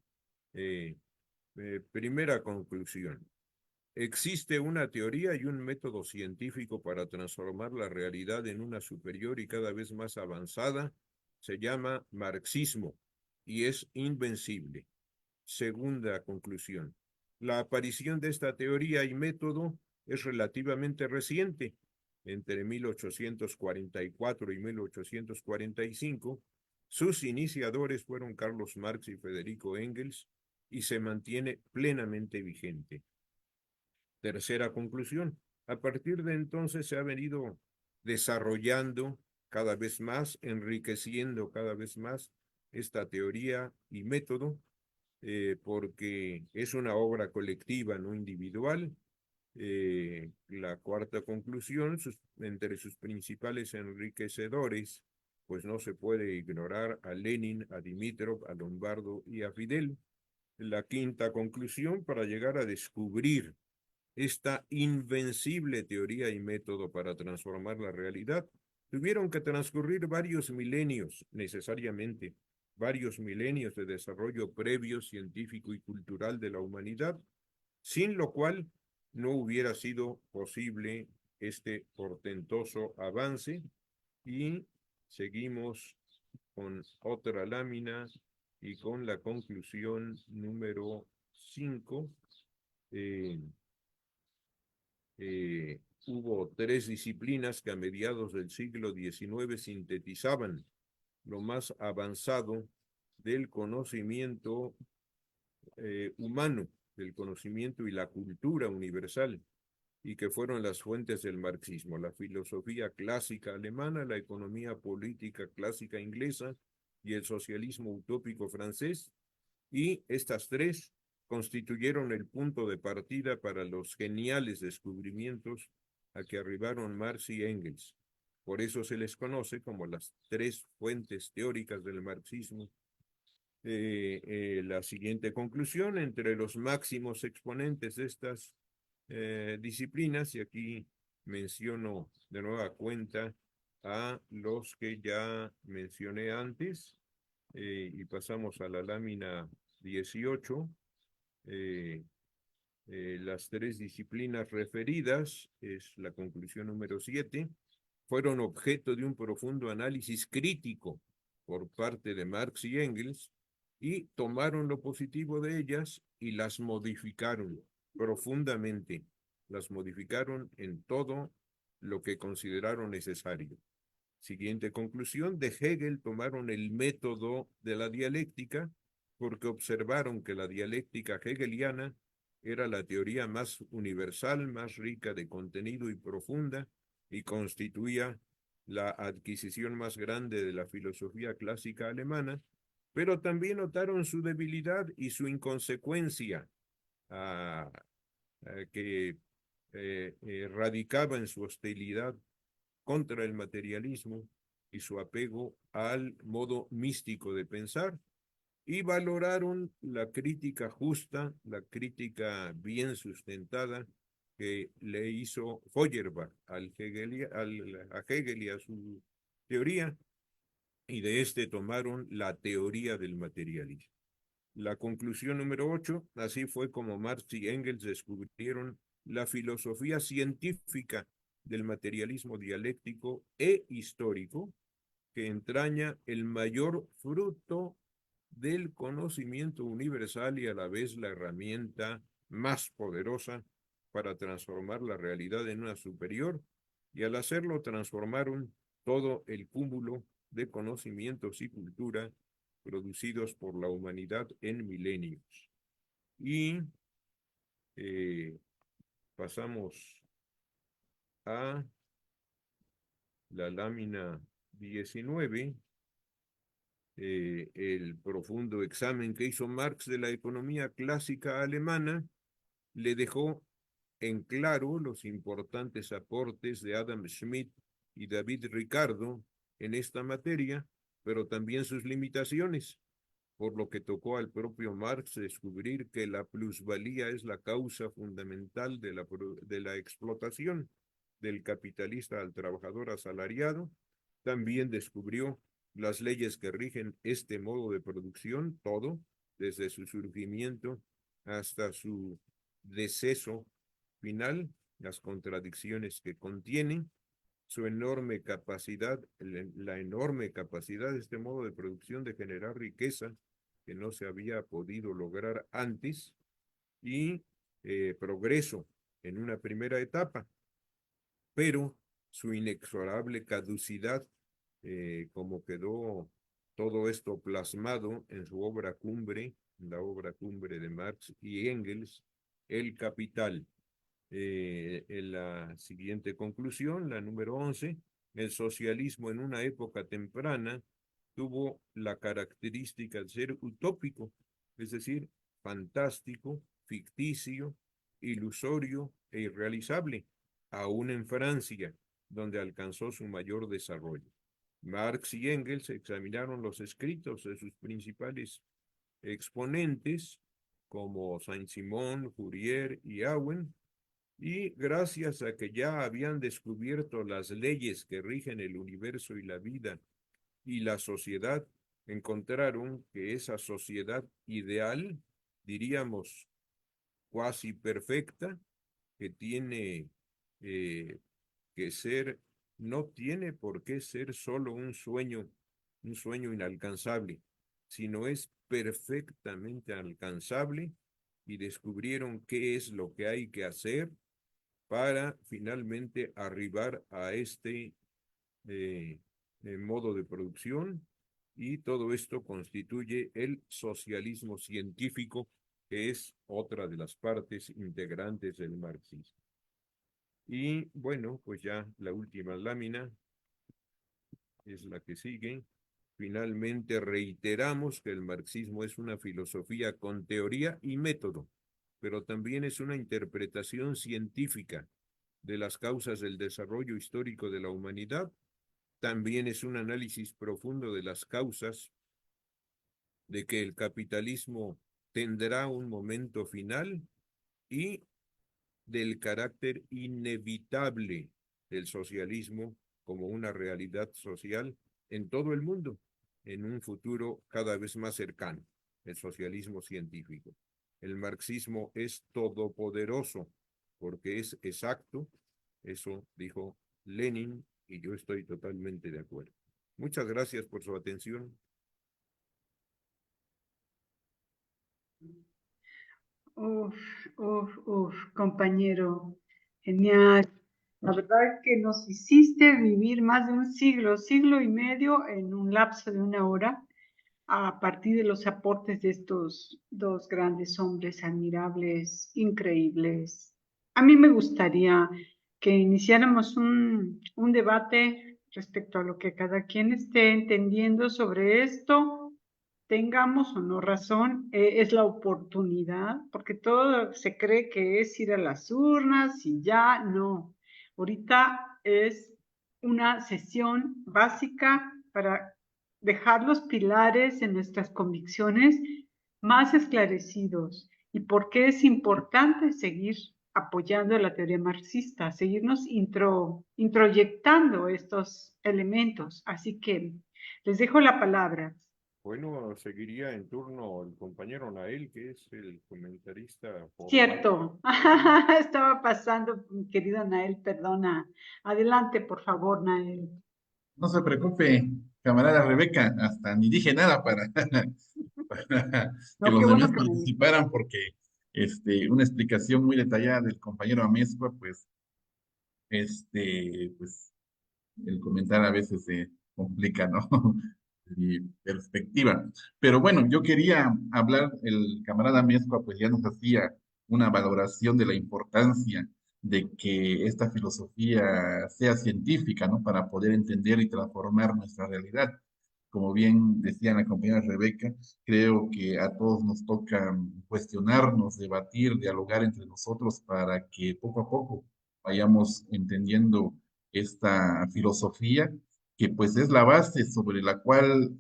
Primera conclusión. Existe una teoría y un método científico para transformar la realidad en una superior y cada vez más avanzada. Se llama marxismo y es invencible. Segunda conclusión. La aparición de esta teoría y método es relativamente reciente. Entre 1844 y 1845, sus iniciadores fueron Carlos Marx y Federico Engels y se mantiene plenamente vigente. Tercera conclusión. A partir de entonces se ha venido desarrollando cada vez más, enriqueciendo cada vez más esta teoría y método, porque es una obra colectiva, no individual. La cuarta conclusión, entre sus principales enriquecedores, pues no se puede ignorar a Lenin, a Dimitrov, a Lombardo y a Fidel. La quinta conclusión, para llegar a descubrir esta invencible teoría y método para transformar la realidad, tuvieron que transcurrir varios milenios, necesariamente, varios milenios de desarrollo previo, científico y cultural de la humanidad, sin lo cual no hubiera sido posible este portentoso avance. Y seguimos con otra lámina y con la conclusión número 5. Hubo tres disciplinas que a mediados del siglo XIX sintetizaban lo más avanzado del conocimiento humano, del conocimiento y la cultura universal, y que fueron las fuentes del marxismo: la filosofía clásica alemana, la economía política clásica inglesa y el socialismo utópico francés. Y estas tres constituyeron el punto de partida para los geniales descubrimientos a que arribaron Marx y Engels. Por eso se les conoce como las tres fuentes teóricas del marxismo. La siguiente conclusión: entre los máximos exponentes de estas disciplinas, y aquí menciono de nueva cuenta a los que ya mencioné antes, y pasamos a la lámina 18. Las tres disciplinas referidas, es la conclusión número 7, fueron objeto de un profundo análisis crítico por parte de Marx y Engels, y tomaron lo positivo de ellas y las modificaron profundamente, las modificaron en todo lo que consideraron necesario. Siguiente conclusión: de Hegel tomaron el método de la dialéctica porque observaron que la dialéctica hegeliana era la teoría más universal, más rica de contenido y profunda, y constituía la adquisición más grande de la filosofía clásica alemana, pero también notaron su debilidad y su inconsecuencia, que radicaba en su hostilidad contra el materialismo y su apego al modo místico de pensar, y valoraron la crítica justa, la crítica bien sustentada que le hizo Feuerbach a Hegel y a su teoría, y de este tomaron la teoría del materialismo. La conclusión número 8, así fue como Marx y Engels descubrieron la filosofía científica del materialismo dialéctico e histórico, que entraña el mayor fruto del conocimiento universal y a la vez la herramienta más poderosa para transformar la realidad en una superior, y al hacerlo transformaron todo el cúmulo de conocimientos y cultura producidos por la humanidad en milenios. Y pasamos a la lámina 19, el profundo examen que hizo Marx de la economía clásica alemana le dejó en claro los importantes aportes de Adam Smith y David Ricardo en esta materia, pero también sus limitaciones, por lo que tocó al propio Marx descubrir que la plusvalía es la causa fundamental de la explotación del capitalista al trabajador asalariado. También descubrió las leyes que rigen este modo de producción, todo, desde su surgimiento hasta su deceso final, las contradicciones que contiene, su enorme capacidad, la enorme capacidad de este modo de producción de generar riqueza que no se había podido lograr antes, y progreso en una primera etapa, pero su inexorable caducidad, como quedó todo esto plasmado en su obra cumbre, la obra cumbre de Marx y Engels, El Capital. En la siguiente conclusión, la número 11, el socialismo en una época temprana tuvo la característica de ser utópico, es decir, fantástico, ficticio, ilusorio e irrealizable, aún en Francia, donde alcanzó su mayor desarrollo. Marx y Engels examinaron los escritos de sus principales exponentes, como Saint-Simon, Fourier y Owen, y gracias a que ya habían descubierto las leyes que rigen el universo y la vida y la sociedad, encontraron que esa sociedad ideal, diríamos cuasi perfecta, que tiene que ser, no tiene por qué ser solo un sueño inalcanzable, sino es perfectamente alcanzable, y descubrieron qué es lo que hay que hacer para finalmente arribar a este modo de producción, y todo esto constituye el socialismo científico, que es otra de las partes integrantes del marxismo. Y bueno, pues ya la última lámina es la que sigue. Finalmente reiteramos que el marxismo es una filosofía con teoría y método, pero también es una interpretación científica de las causas del desarrollo histórico de la humanidad. También es un análisis profundo de las causas de que el capitalismo tendrá un momento final, y del carácter inevitable del socialismo como una realidad social en todo el mundo, en un futuro cada vez más cercano, el socialismo científico. El marxismo es todopoderoso porque es exacto, eso dijo Lenin, y yo estoy totalmente de acuerdo. Muchas gracias por su atención. Compañero, genial. La verdad que nos hiciste vivir más de un siglo, siglo y medio en un lapso de una hora, a partir de los aportes de estos dos grandes hombres admirables, increíbles. A mí me gustaría que iniciáramos un debate respecto a lo que cada quien esté entendiendo sobre esto, tengamos o no razón, es la oportunidad, porque todo se cree que es ir a las urnas y ya no. Ahorita es una sesión básica para dejar los pilares en nuestras convicciones más esclarecidos, y por qué es importante seguir apoyando la teoría marxista, seguirnos introyectando estos elementos. Así que les dejo la palabra. Bueno, seguiría en turno el compañero Nael, que es el comentarista formal. Cierto. Estaba pasando, mi querido Nael, perdona. Adelante, por favor, Nael. No se preocupe, camarada Rebeca, hasta ni dije nada para, para que No, qué los demás bueno que me... participaran, porque una explicación muy detallada del compañero Amezcua, pues, pues el comentar a veces se complica, ¿no? Mi perspectiva. Pero bueno, yo quería hablar, el camarada Mezcua pues ya nos hacía una valoración de la importancia de que esta filosofía sea científica, ¿no? Para poder entender y transformar nuestra realidad. Como bien decía la compañera Rebeca, creo que a todos nos toca cuestionarnos, debatir, dialogar entre nosotros para que poco a poco vayamos entendiendo esta filosofía que pues es la base sobre la cual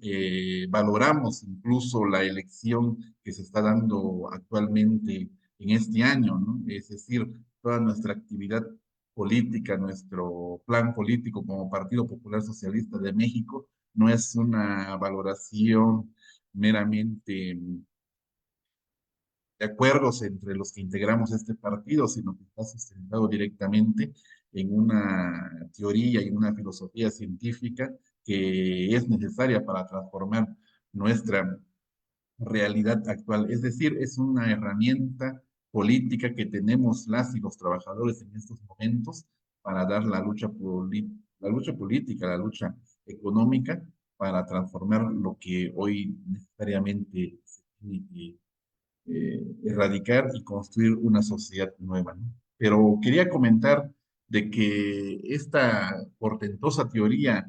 valoramos incluso la elección que se está dando actualmente en este año, ¿no? Es decir, toda nuestra actividad política, nuestro plan político como Partido Popular Socialista de México, no es una valoración meramente de acuerdos entre los que integramos este partido, sino que está sustentado directamente en una teoría y una filosofía científica que es necesaria para transformar nuestra realidad actual. Es decir, es una herramienta política que tenemos las y los trabajadores en estos momentos para dar la lucha política, la lucha económica, para transformar lo que hoy necesariamente se tiene que erradicar y construir una sociedad nueva, ¿no? Pero quería comentar de que esta portentosa teoría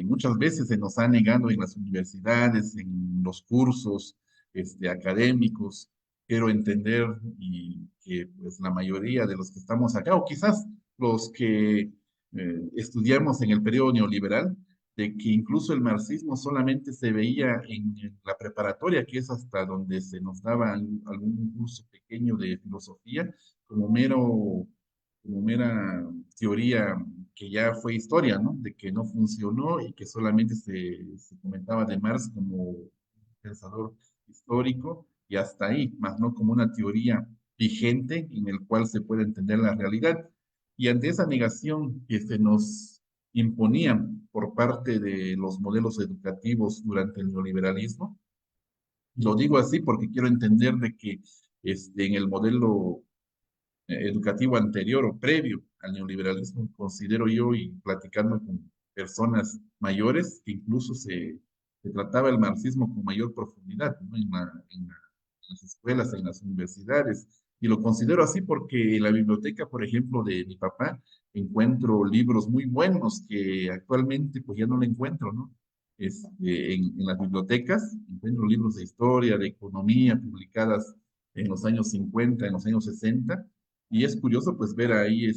muchas veces se nos ha negado en las universidades, en los cursos académicos. Quiero entender y que pues la mayoría de los que estamos acá, o quizás los que estudiamos en el periodo neoliberal, de que incluso el marxismo solamente se veía en la preparatoria, que es hasta donde se nos daba algún curso pequeño de filosofía, como mera teoría que ya fue historia, ¿no? De que no funcionó y que solamente se comentaba de Marx como un pensador histórico y hasta ahí, más no como una teoría vigente en el cual se puede entender la realidad. Y ante esa negación que se nos imponían por parte de los modelos educativos durante el neoliberalismo. Lo digo así porque quiero entender de que en el modelo educativo anterior o previo al neoliberalismo, considero yo y platicando con personas mayores, que incluso se trataba el marxismo con mayor profundidad, ¿no? En las escuelas, en las universidades. Y lo considero así porque en la biblioteca, por ejemplo, de mi papá, encuentro libros muy buenos que actualmente pues ya no lo encuentro, ¿no? En las bibliotecas encuentro libros de historia, de economía, publicadas en los años 50, en los años 60, y es curioso pues ver ahí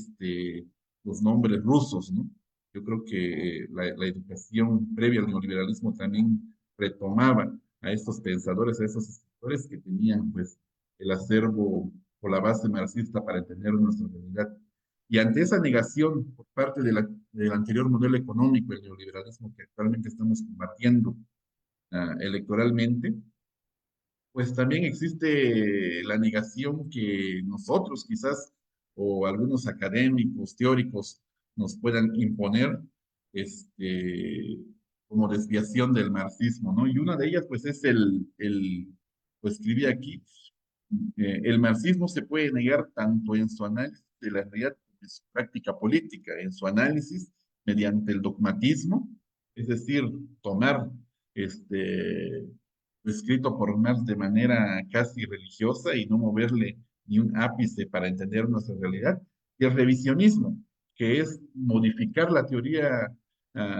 los nombres rusos, ¿no? Yo creo que la educación previa al neoliberalismo también retomaba a estos pensadores, a estos escritores que tenían pues el acervo o la base marxista para entender nuestra realidad. Y ante esa negación por parte del anterior modelo económico, el neoliberalismo que actualmente estamos combatiendo electoralmente, pues también existe la negación que nosotros quizás o algunos académicos, teóricos nos puedan imponer como desviación del marxismo, ¿no? Y una de ellas pues es pues escribí aquí, el marxismo se puede negar tanto en su análisis de la realidad como en su práctica política, en su análisis mediante el dogmatismo, es decir, tomar lo escrito por Marx de manera casi religiosa y no moverle ni un ápice para entender nuestra realidad, y el revisionismo, que es modificar la teoría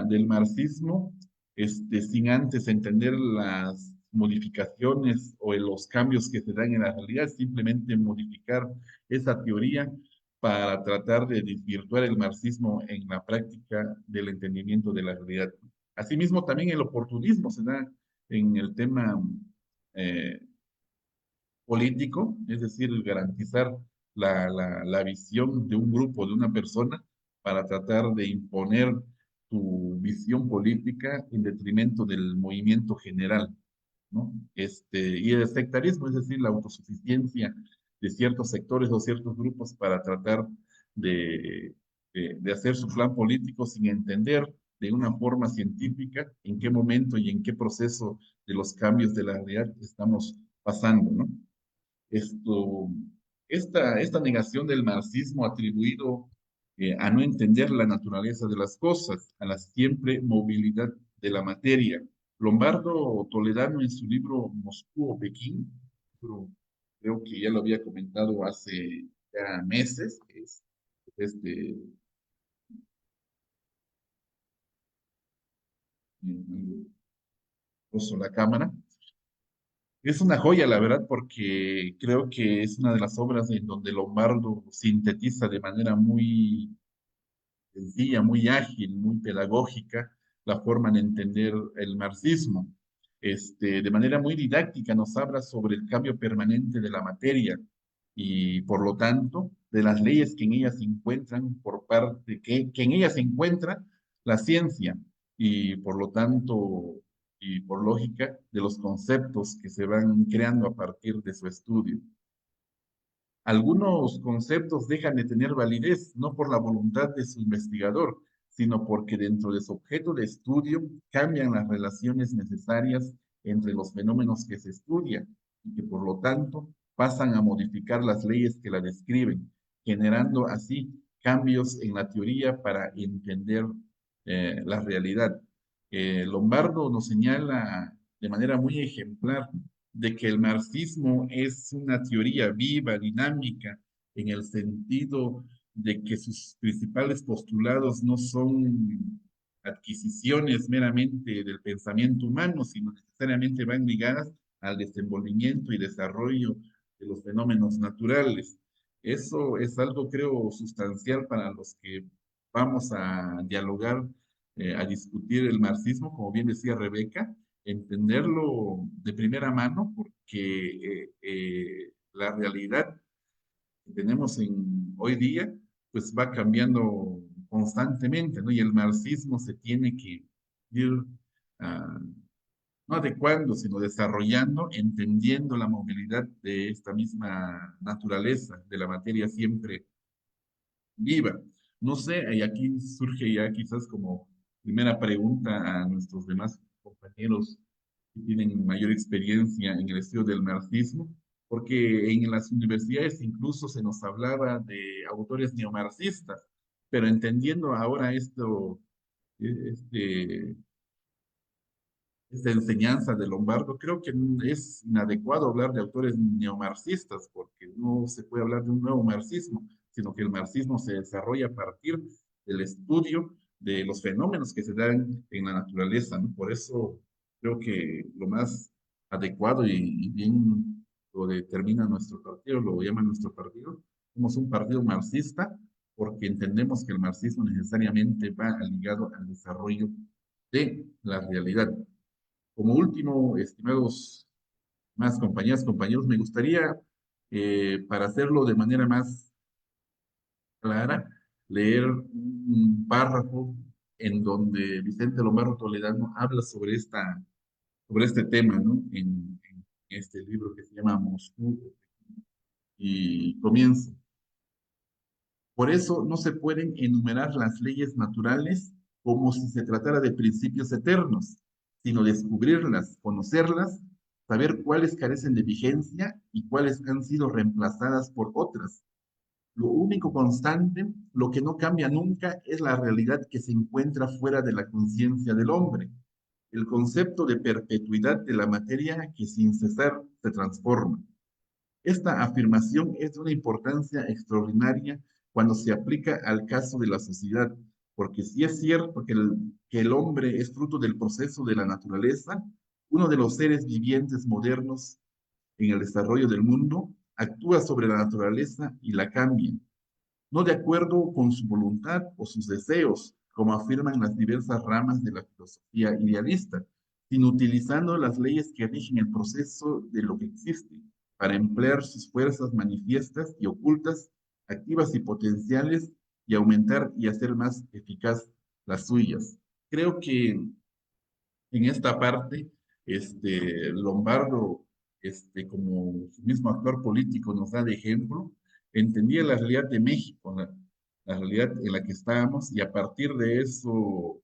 del marxismo sin antes entender las modificaciones o los cambios que se dan en la realidad, simplemente modificar esa teoría para tratar de desvirtuar el marxismo en la práctica del entendimiento de la realidad. Asimismo, también el oportunismo se da en el tema eh, político, es decir, garantizar la visión de un grupo, de una persona, para tratar de imponer tu visión política en detrimento del movimiento general, ¿no? Y el sectarismo, es decir, la autosuficiencia de ciertos sectores o ciertos grupos para tratar de, de hacer su plan político sin entender de una forma científica en qué momento y en qué proceso de los cambios de la realidad estamos pasando, ¿no? Esto, esta negación del marxismo atribuido a no entender la naturaleza de las cosas, a la siempre movilidad de la materia. Lombardo Toledano en su libro Moscú o Pekín, creo que ya lo había comentado hace ya meses, este, puso la cámara. Es una joya, la verdad, porque creo que es una de las obras en donde Lombardo sintetiza de manera muy sencilla, muy ágil, muy pedagógica, la forma de entender el marxismo. De manera muy didáctica nos habla sobre el cambio permanente de la materia y, por lo tanto, de las leyes que en ella se encuentran por parte, que en ella se encuentra la ciencia y, por lo tanto, y por lógica, de los conceptos que se van creando a partir de su estudio. Algunos conceptos dejan de tener validez no por la voluntad de su investigador, sino porque dentro de su objeto de estudio cambian las relaciones necesarias entre los fenómenos que se estudian y que por lo tanto pasan a modificar las leyes que la describen, generando así cambios en la teoría para entender la realidad. Lombardo nos señala de manera muy ejemplar de que el marxismo es una teoría viva, dinámica, en el sentido de que sus principales postulados no son adquisiciones meramente del pensamiento humano, sino necesariamente van ligadas al desenvolvimiento y desarrollo de los fenómenos naturales. Eso es algo, creo, sustancial para los que vamos a dialogar, a discutir el marxismo, como bien decía Rebeca, entenderlo de primera mano, porque la realidad que tenemos hoy día, pues va cambiando constantemente, ¿no? Y el marxismo se tiene que ir ah, no adecuando, sino desarrollando, entendiendo la movilidad de esta misma naturaleza, de la materia siempre viva. No sé, y aquí surge ya quizás como primera pregunta a nuestros demás compañeros que tienen mayor experiencia en el estudio del marxismo, porque en las universidades incluso se nos hablaba de autores neomarxistas, pero entendiendo ahora este, esta enseñanza de Lombardo, creo que es inadecuado hablar de autores neomarxistas, porque no se puede hablar de un nuevo marxismo, sino que el marxismo se desarrolla a partir del estudio de los fenómenos que se dan en la naturaleza, ¿no? Por eso creo que lo más adecuado y bien lo determina nuestro partido, lo llama nuestro partido, somos un partido marxista, porque entendemos que el marxismo necesariamente va ligado al desarrollo de la realidad. Como último, estimados más compañeras, compañeros, me gustaría, para hacerlo de manera más clara, leer un párrafo en donde Vicente Lombardo Toledano habla sobre este tema, ¿no? En este libro que se llama Moscú, y comienza. Por eso no se pueden enumerar las leyes naturales como si se tratara de principios eternos, sino descubrirlas, conocerlas, saber cuáles carecen de vigencia y cuáles han sido reemplazadas por otras. Lo único constante, lo que no cambia nunca, es la realidad que se encuentra fuera de la conciencia del hombre, el concepto de perpetuidad de la materia que sin cesar se transforma. Esta afirmación es de una importancia extraordinaria cuando se aplica al caso de la sociedad, porque si es cierto que el hombre es fruto del proceso de la naturaleza, uno de los seres vivientes modernos en el desarrollo del mundo actúa sobre la naturaleza y la cambia, no de acuerdo con su voluntad o sus deseos, como afirman las diversas ramas de la filosofía idealista, sino utilizando las leyes que rigen el proceso de lo que existe, para emplear sus fuerzas manifiestas y ocultas, activas y potenciales, y aumentar y hacer más eficaz las suyas. creo que en esta parte, Lombardo, como su mismo actor político nos da de ejemplo, entendía la realidad de México, la realidad en la que estábamos, y a partir de eso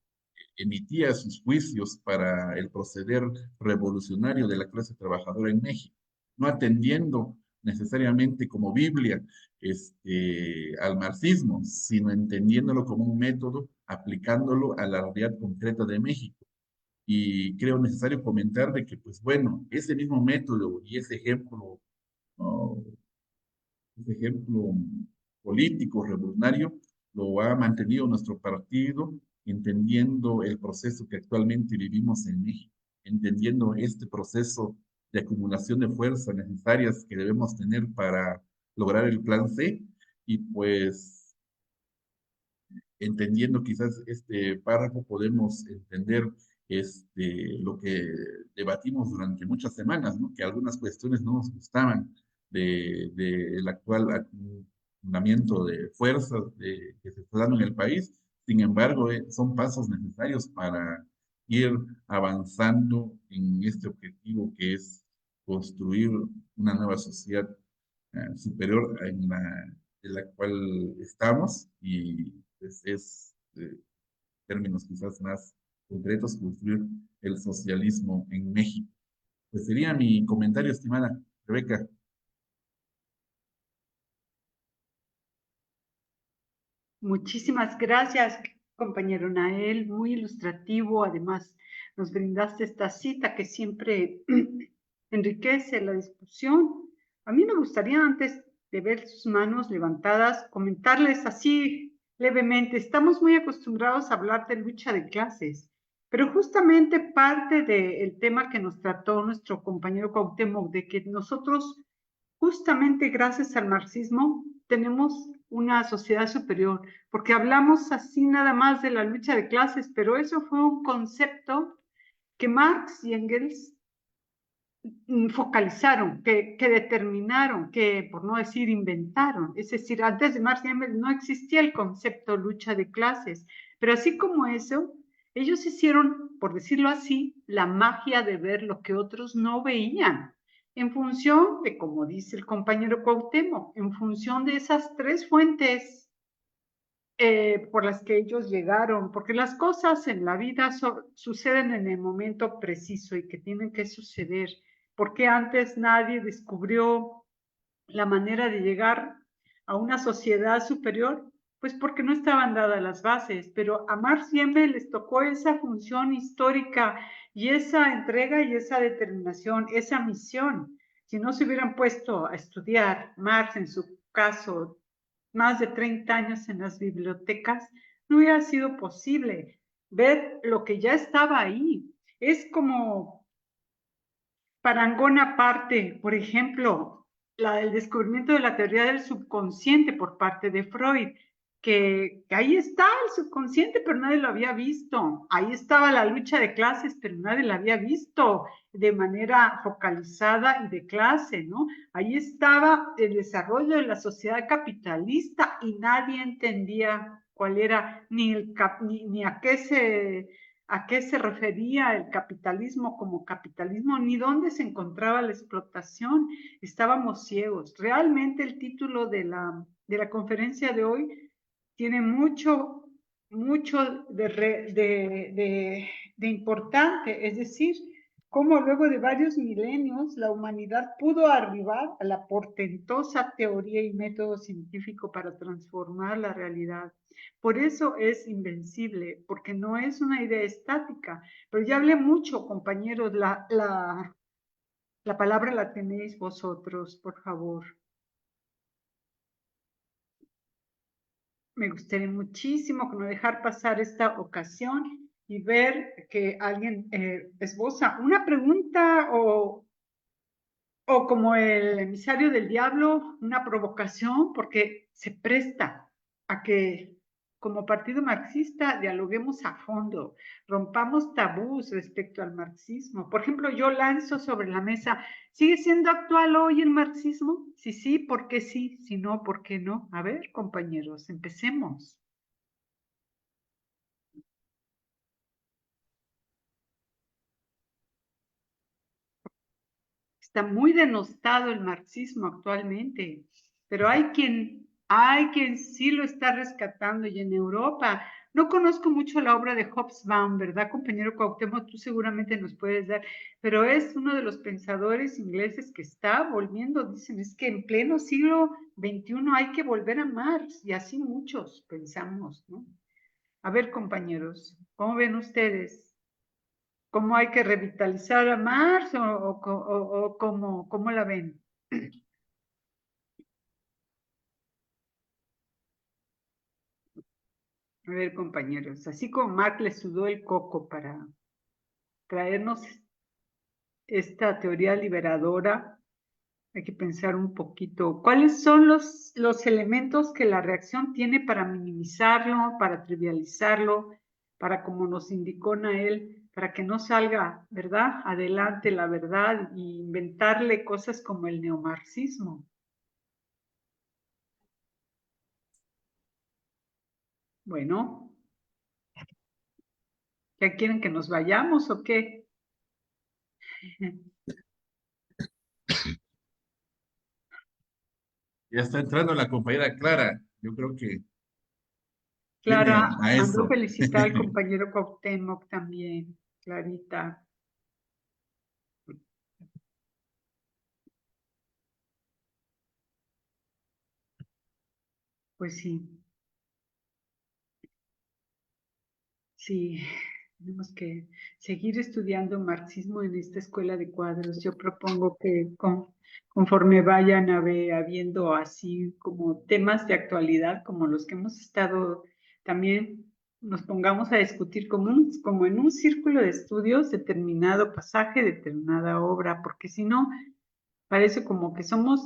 emitía sus juicios para el proceder revolucionario de la clase trabajadora en México, no atendiendo necesariamente como Biblia al marxismo, sino entendiéndolo como un método, aplicándolo a la realidad concreta de México. Y creo necesario comentar de que, pues bueno, ese mismo método y ¿no? ese ejemplo político, revolucionario, lo ha mantenido nuestro partido, entendiendo el proceso que actualmente vivimos en México, entendiendo este proceso de acumulación de fuerzas necesarias que debemos tener para lograr el plan C, y pues entendiendo quizás este párrafo podemos entender lo que debatimos durante muchas semanas, ¿no? Que algunas cuestiones no nos gustaban del actual acumulamiento de fuerzas que se está dando en el país. Sin embargo, son pasos necesarios para ir avanzando en este objetivo que es construir una nueva sociedad superior en la cual estamos, y pues, términos quizás más concretos, construir el socialismo en México. Pues sería mi comentario, estimada Rebeca. Muchísimas gracias, compañero Nael, muy ilustrativo. Además, nos brindaste esta cita que siempre enriquece la discusión. A mí me gustaría, antes de ver sus manos levantadas, comentarles así levemente. Estamos muy acostumbrados a hablar de lucha de clases, pero justamente parte del tema que nos trató nuestro compañero Cuauhtémoc, de que nosotros, justamente gracias al marxismo, tenemos una sociedad superior, porque hablamos así nada más de la lucha de clases, pero eso fue un concepto que Marx y Engels focalizaron, que determinaron, que por no decir inventaron. Es decir, antes de Marx y Engels no existía el concepto lucha de clases, pero así como eso, ellos hicieron, por decirlo así, la magia de ver lo que otros no veían, en función de, como dice el compañero Cuauhtémoc, en función de esas tres fuentes por las que ellos llegaron, porque las cosas en la vida suceden en el momento preciso y que tienen que suceder, porque antes nadie descubrió la manera de llegar a una sociedad superior, pues porque no estaban dadas las bases, pero a Marx y Engels les tocó esa función histórica y esa entrega y esa determinación, esa misión. Si no se hubieran puesto a estudiar Marx, en su caso, más de 30 años en las bibliotecas, no hubiera sido posible ver lo que ya estaba ahí. Es como parangón aparte, por ejemplo, la del descubrimiento de la teoría del subconsciente por parte de Freud, que ahí está el subconsciente, pero nadie lo había visto. Ahí estaba la lucha de clases, pero nadie la había visto de manera focalizada y de clase, ¿no? Ahí estaba el desarrollo de la sociedad capitalista y nadie entendía cuál era ni a qué se refería el capitalismo como capitalismo, ni dónde se encontraba la explotación. Estábamos ciegos. Realmente el título de la conferencia de hoy tiene mucho de importante, es decir, cómo luego de varios milenios la humanidad pudo arribar a la portentosa teoría y método científico para transformar la realidad. Por eso es invencible, porque no es una idea estática. Pero ya hablé mucho, compañeros, la palabra la tenéis vosotros, por favor. Me gustaría muchísimo no dejar pasar esta ocasión y ver que alguien esboza una pregunta o como el emisario del diablo, una provocación, porque se presta a que como partido marxista dialoguemos a fondo, rompamos tabús respecto al marxismo. Por ejemplo, yo lanzo sobre la mesa, ¿sigue siendo actual hoy el marxismo? Si sí, ¿por qué sí? Si no, ¿por qué no? A ver, compañeros, empecemos. Está muy denostado el marxismo actualmente, pero hay quien sí lo está rescatando, y en Europa. No conozco mucho la obra de Hobsbawm, ¿verdad, compañero Cuauhtémoc? Tú seguramente nos puedes dar, pero es uno de los pensadores ingleses que está volviendo, dicen, es que en pleno siglo XXI hay que volver a Marx, y así muchos pensamos, ¿no? A ver, compañeros, ¿cómo ven ustedes? ¿Cómo hay que revitalizar a Marx o cómo la ven? A ver, compañeros, así como Marx le sudó el coco para traernos esta teoría liberadora, hay que pensar un poquito, ¿cuáles son los elementos que la reacción tiene para minimizarlo, para trivializarlo, para, como nos indicó Nael, para que no salga, ¿verdad?, adelante la verdad, y inventarle cosas como el neomarxismo? Bueno, ¿ya quieren que nos vayamos o qué? Ya está entrando la compañera Clara. Yo creo que viene Clara, a mandó eso. felicitar al compañero Cuauhtémoc también, Clarita. Pues sí, sí, tenemos que seguir estudiando marxismo en esta escuela de cuadros. Yo propongo que conforme vayan habiendo así como temas de actualidad, como los que hemos estado, también nos pongamos a discutir como en un círculo de estudios determinado pasaje, determinada obra, porque si no, parece como que somos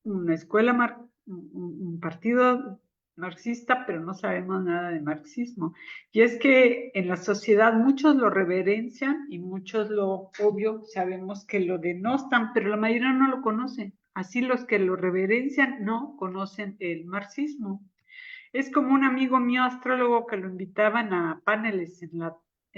una escuela, un partido marxista, pero no sabemos nada de marxismo. Y es que en la sociedad muchos lo reverencian y muchos lo, obvio, sabemos que lo denostan, pero la mayoría no lo conocen. Así los que lo reverencian no conocen el marxismo. Es como un amigo mío astrólogo que lo invitaban a paneles en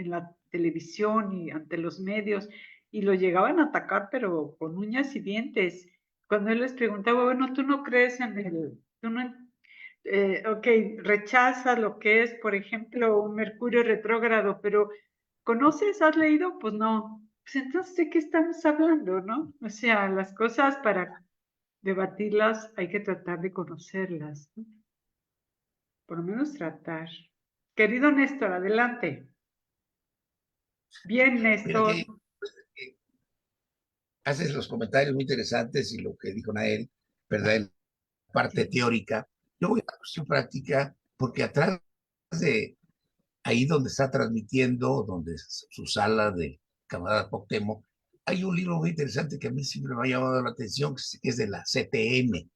la televisión y ante los medios, y lo llegaban a atacar, pero con uñas y dientes. Cuando él les preguntaba, bueno, tú no crees en tú no, ok, rechazas lo que es, por ejemplo, un Mercurio retrógrado, pero ¿conoces? ¿Has leído? Pues no. Pues entonces, ¿de qué estamos hablando, no? O sea, las cosas para debatirlas hay que tratar de conocerlas, ¿no? Por lo menos tratar. Querido Néstor, adelante. Bien, Mira Néstor. que haces los comentarios muy interesantes y lo que dijo Nael, ¿verdad? En la parte teórica. Yo voy a la cuestión práctica porque atrás de ahí donde está transmitiendo, donde es su sala de camarada Cuauhtémoc, hay un libro muy interesante que a mí siempre me ha llamado la atención, que es de la CTM,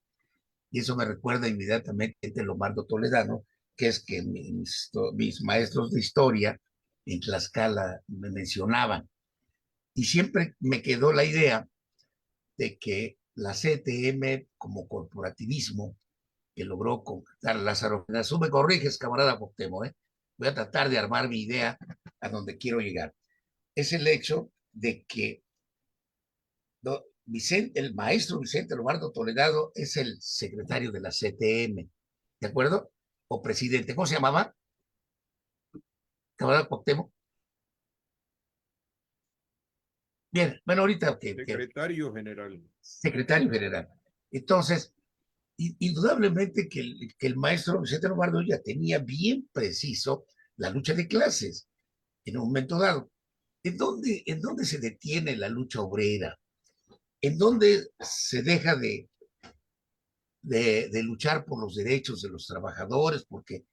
y eso me recuerda inmediatamente de Lomardo Toledano, que es que mis maestros de historia en Tlaxcala me mencionaban. Y siempre me quedó la idea de que la CTM como corporativismo que logró concretar Lázaro, tú me corriges, camarada Cuauhtémoc, voy a tratar de armar mi idea a donde quiero llegar. Es el hecho de que el maestro Vicente Lomardo Toledano es el secretario de la CTM, ¿de acuerdo? O presidente, ¿cómo se llamaba? Camarada Cuauhtémoc. Bien, bueno, ahorita Secretario general. secretario general. Entonces, indudablemente que el maestro Vicente Lombardo ya tenía bien preciso la lucha de clases en un momento dado. En dónde se detiene la lucha obrera? ¿En dónde se deja de luchar por los derechos de los trabajadores? Porque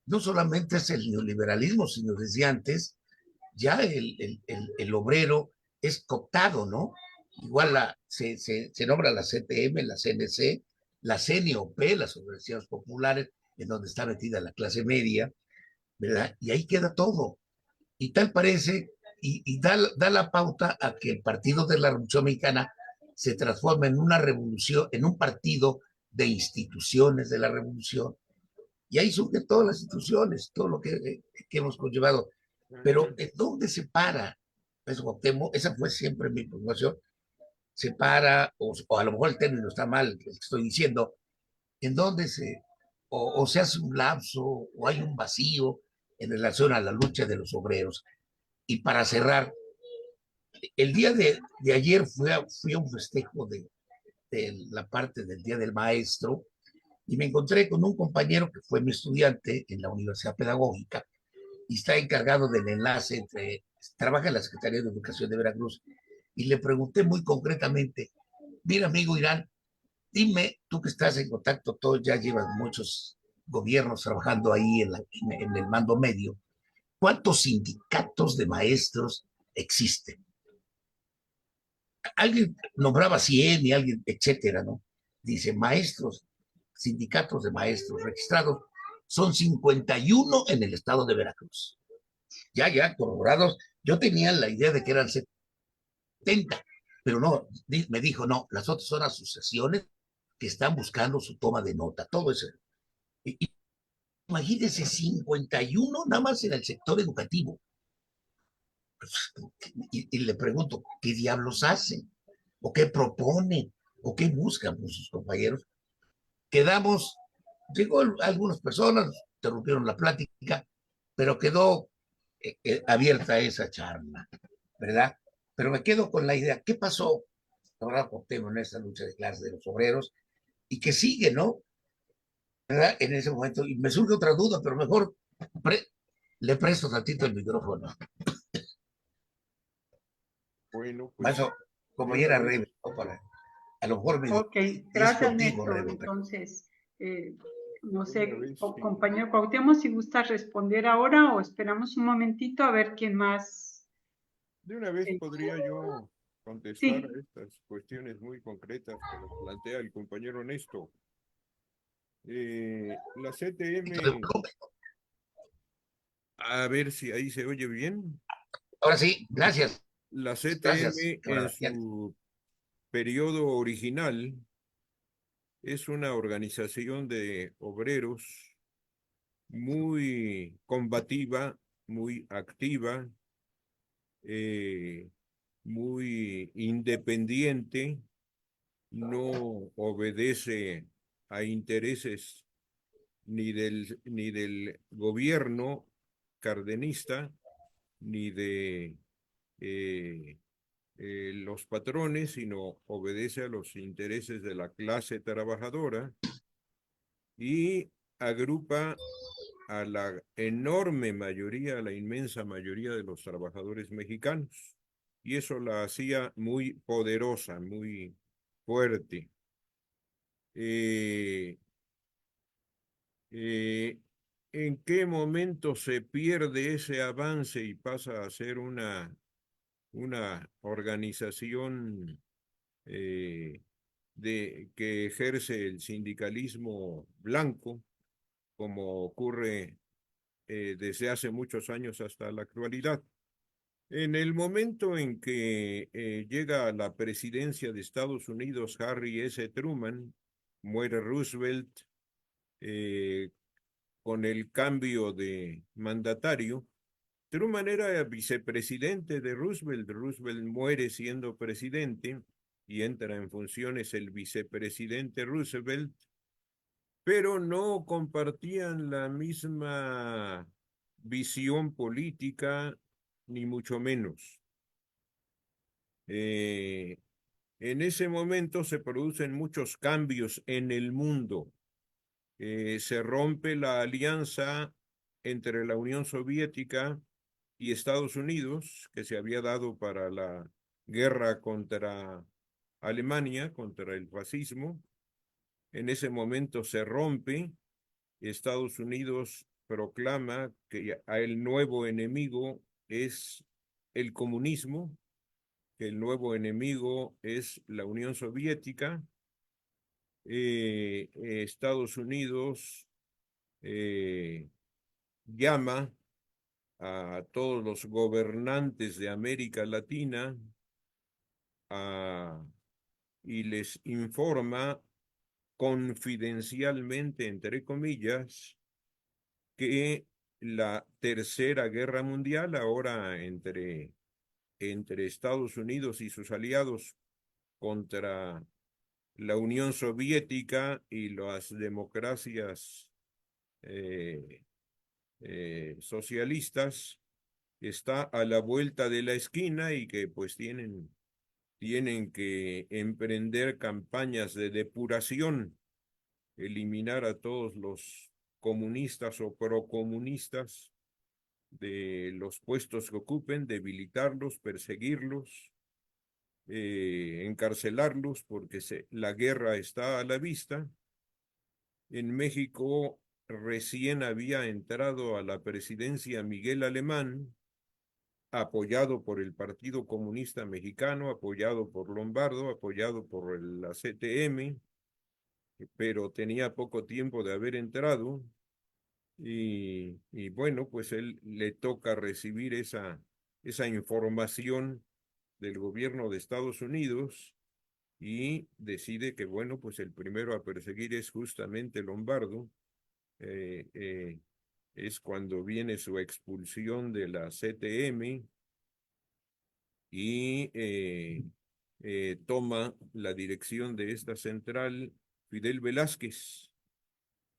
no solamente es el neoliberalismo, sino desde antes, ya el obrero es cooptado, ¿no? Igual se nombra la CTM, la CNC, la CNOP, las universidades populares, en donde está metida la clase media, ¿verdad? Y ahí queda todo. Y tal parece, y da la pauta a que el Partido de la Revolución Mexicana se transforma en una revolución, en un partido de instituciones de la revolución. Y ahí surgen todas las instituciones, todo lo que hemos conllevado. Pero ¿en dónde se para? Eso, esa fue siempre mi preocupación. separa, o a lo mejor el término está mal, el que estoy diciendo, en donde o se hace un lapso o hay un vacío en relación a la lucha de los obreros. Y para cerrar, el día de ayer fui a un festejo de la parte del Día del Maestro y me encontré con un compañero que fue mi estudiante en la Universidad Pedagógica y está encargado del enlace trabaja en la Secretaría de Educación de Veracruz, y le pregunté muy concretamente, mira amigo Irán, dime, tú que estás en contacto, todos ya llevas muchos gobiernos trabajando ahí en el mando medio, ¿cuántos sindicatos de maestros existen? Alguien nombraba 100 y alguien, etcétera, ¿no? Dice, maestros, sindicatos de maestros registrados, son 51 en el estado de Veracruz. Ya, corroborados. Yo tenía la idea de que eran 70, pero no, me dijo, no, las otras son asociaciones que están buscando su toma de nota, todo eso. Y imagínense, 51 nada más en el sector educativo. Y le pregunto, ¿qué diablos hacen? ¿O qué proponen? ¿O qué buscan con sus compañeros? Quedamos, llegó algunas personas, interrumpieron la plática, pero quedó abierta esa charla, ¿verdad? Pero me quedo con la idea, ¿qué pasó ahora con en esta lucha de clases de los obreros? Y que sigue, ¿no? ¿Verdad? En ese momento, y me surge otra duda, pero mejor pre le presto tantito el micrófono. Bueno, pues Eso, como de ya una era vez, Rebe, ¿no? Para, a lo mejor me Ok, es gracias contigo, Néstor. Rebe. Entonces, no de una sé, vez, sí. compañero Cuauhtémoc, si gusta responder ahora o esperamos un momentito a ver quién más. De una vez eh, podría yo contestar a sí, estas cuestiones muy concretas que nos plantea el compañero Néstor. La CTM, a ver si ahí se oye bien. Ahora sí, gracias, La gracias, CTM en camarada. su periodo original es una organización de obreros muy combativa, muy activa, eh, muy independiente, no obedece a intereses ni del gobierno cardenista, ni de eh, los patrones, sino obedece a los intereses de la clase trabajadora y agrupa a la enorme mayoría, a la inmensa mayoría de los trabajadores mexicanos. Y eso la hacía muy poderosa, muy fuerte. Eh, eh, ¿En qué momento se pierde ese avance y pasa a ser una organización que ejerce el sindicalismo blanco, como ocurre desde hace muchos años hasta la actualidad? En el momento en que llega a la presidencia de Estados Unidos Harry S. Truman, muere Roosevelt, eh, con el cambio de mandatario. Truman era vicepresidente de Roosevelt. Roosevelt muere siendo presidente y entra en funciones el vicepresidente Roosevelt, pero no compartían la misma visión política, ni mucho menos. Eh, en ese momento se producen muchos cambios en el mundo. Se rompe la alianza entre la Unión Soviética y Estados Unidos, que se había dado para la guerra contra Alemania, contra el fascismo. En ese momento se rompe. Estados Unidos proclama que el nuevo enemigo es el comunismo, que el nuevo enemigo es la Unión Soviética. Estados Unidos eh, llama a todos los gobernantes de América Latina a, y les informa confidencialmente, entre comillas, que la Tercera Guerra Mundial, ahora entre Estados Unidos y sus aliados, contra la Unión Soviética y las democracias socialistas, está a la vuelta de la esquina y que pues tienen que emprender campañas de depuración, eliminar a todos los comunistas o procomunistas de los puestos que ocupen, debilitarlos, perseguirlos, encarcelarlos, porque la guerra está a la vista. En México recién había entrado a la presidencia Miguel Alemán, apoyado por el Partido Comunista Mexicano, apoyado por Lombardo, apoyado por la CTM, pero tenía poco tiempo de haber entrado y bueno, pues él le toca recibir esa información del gobierno de Estados Unidos y decide que, bueno, pues el primero a perseguir es justamente Lombardo. Es cuando viene su expulsión de la CTM y toma la dirección de esta central Fidel Velázquez.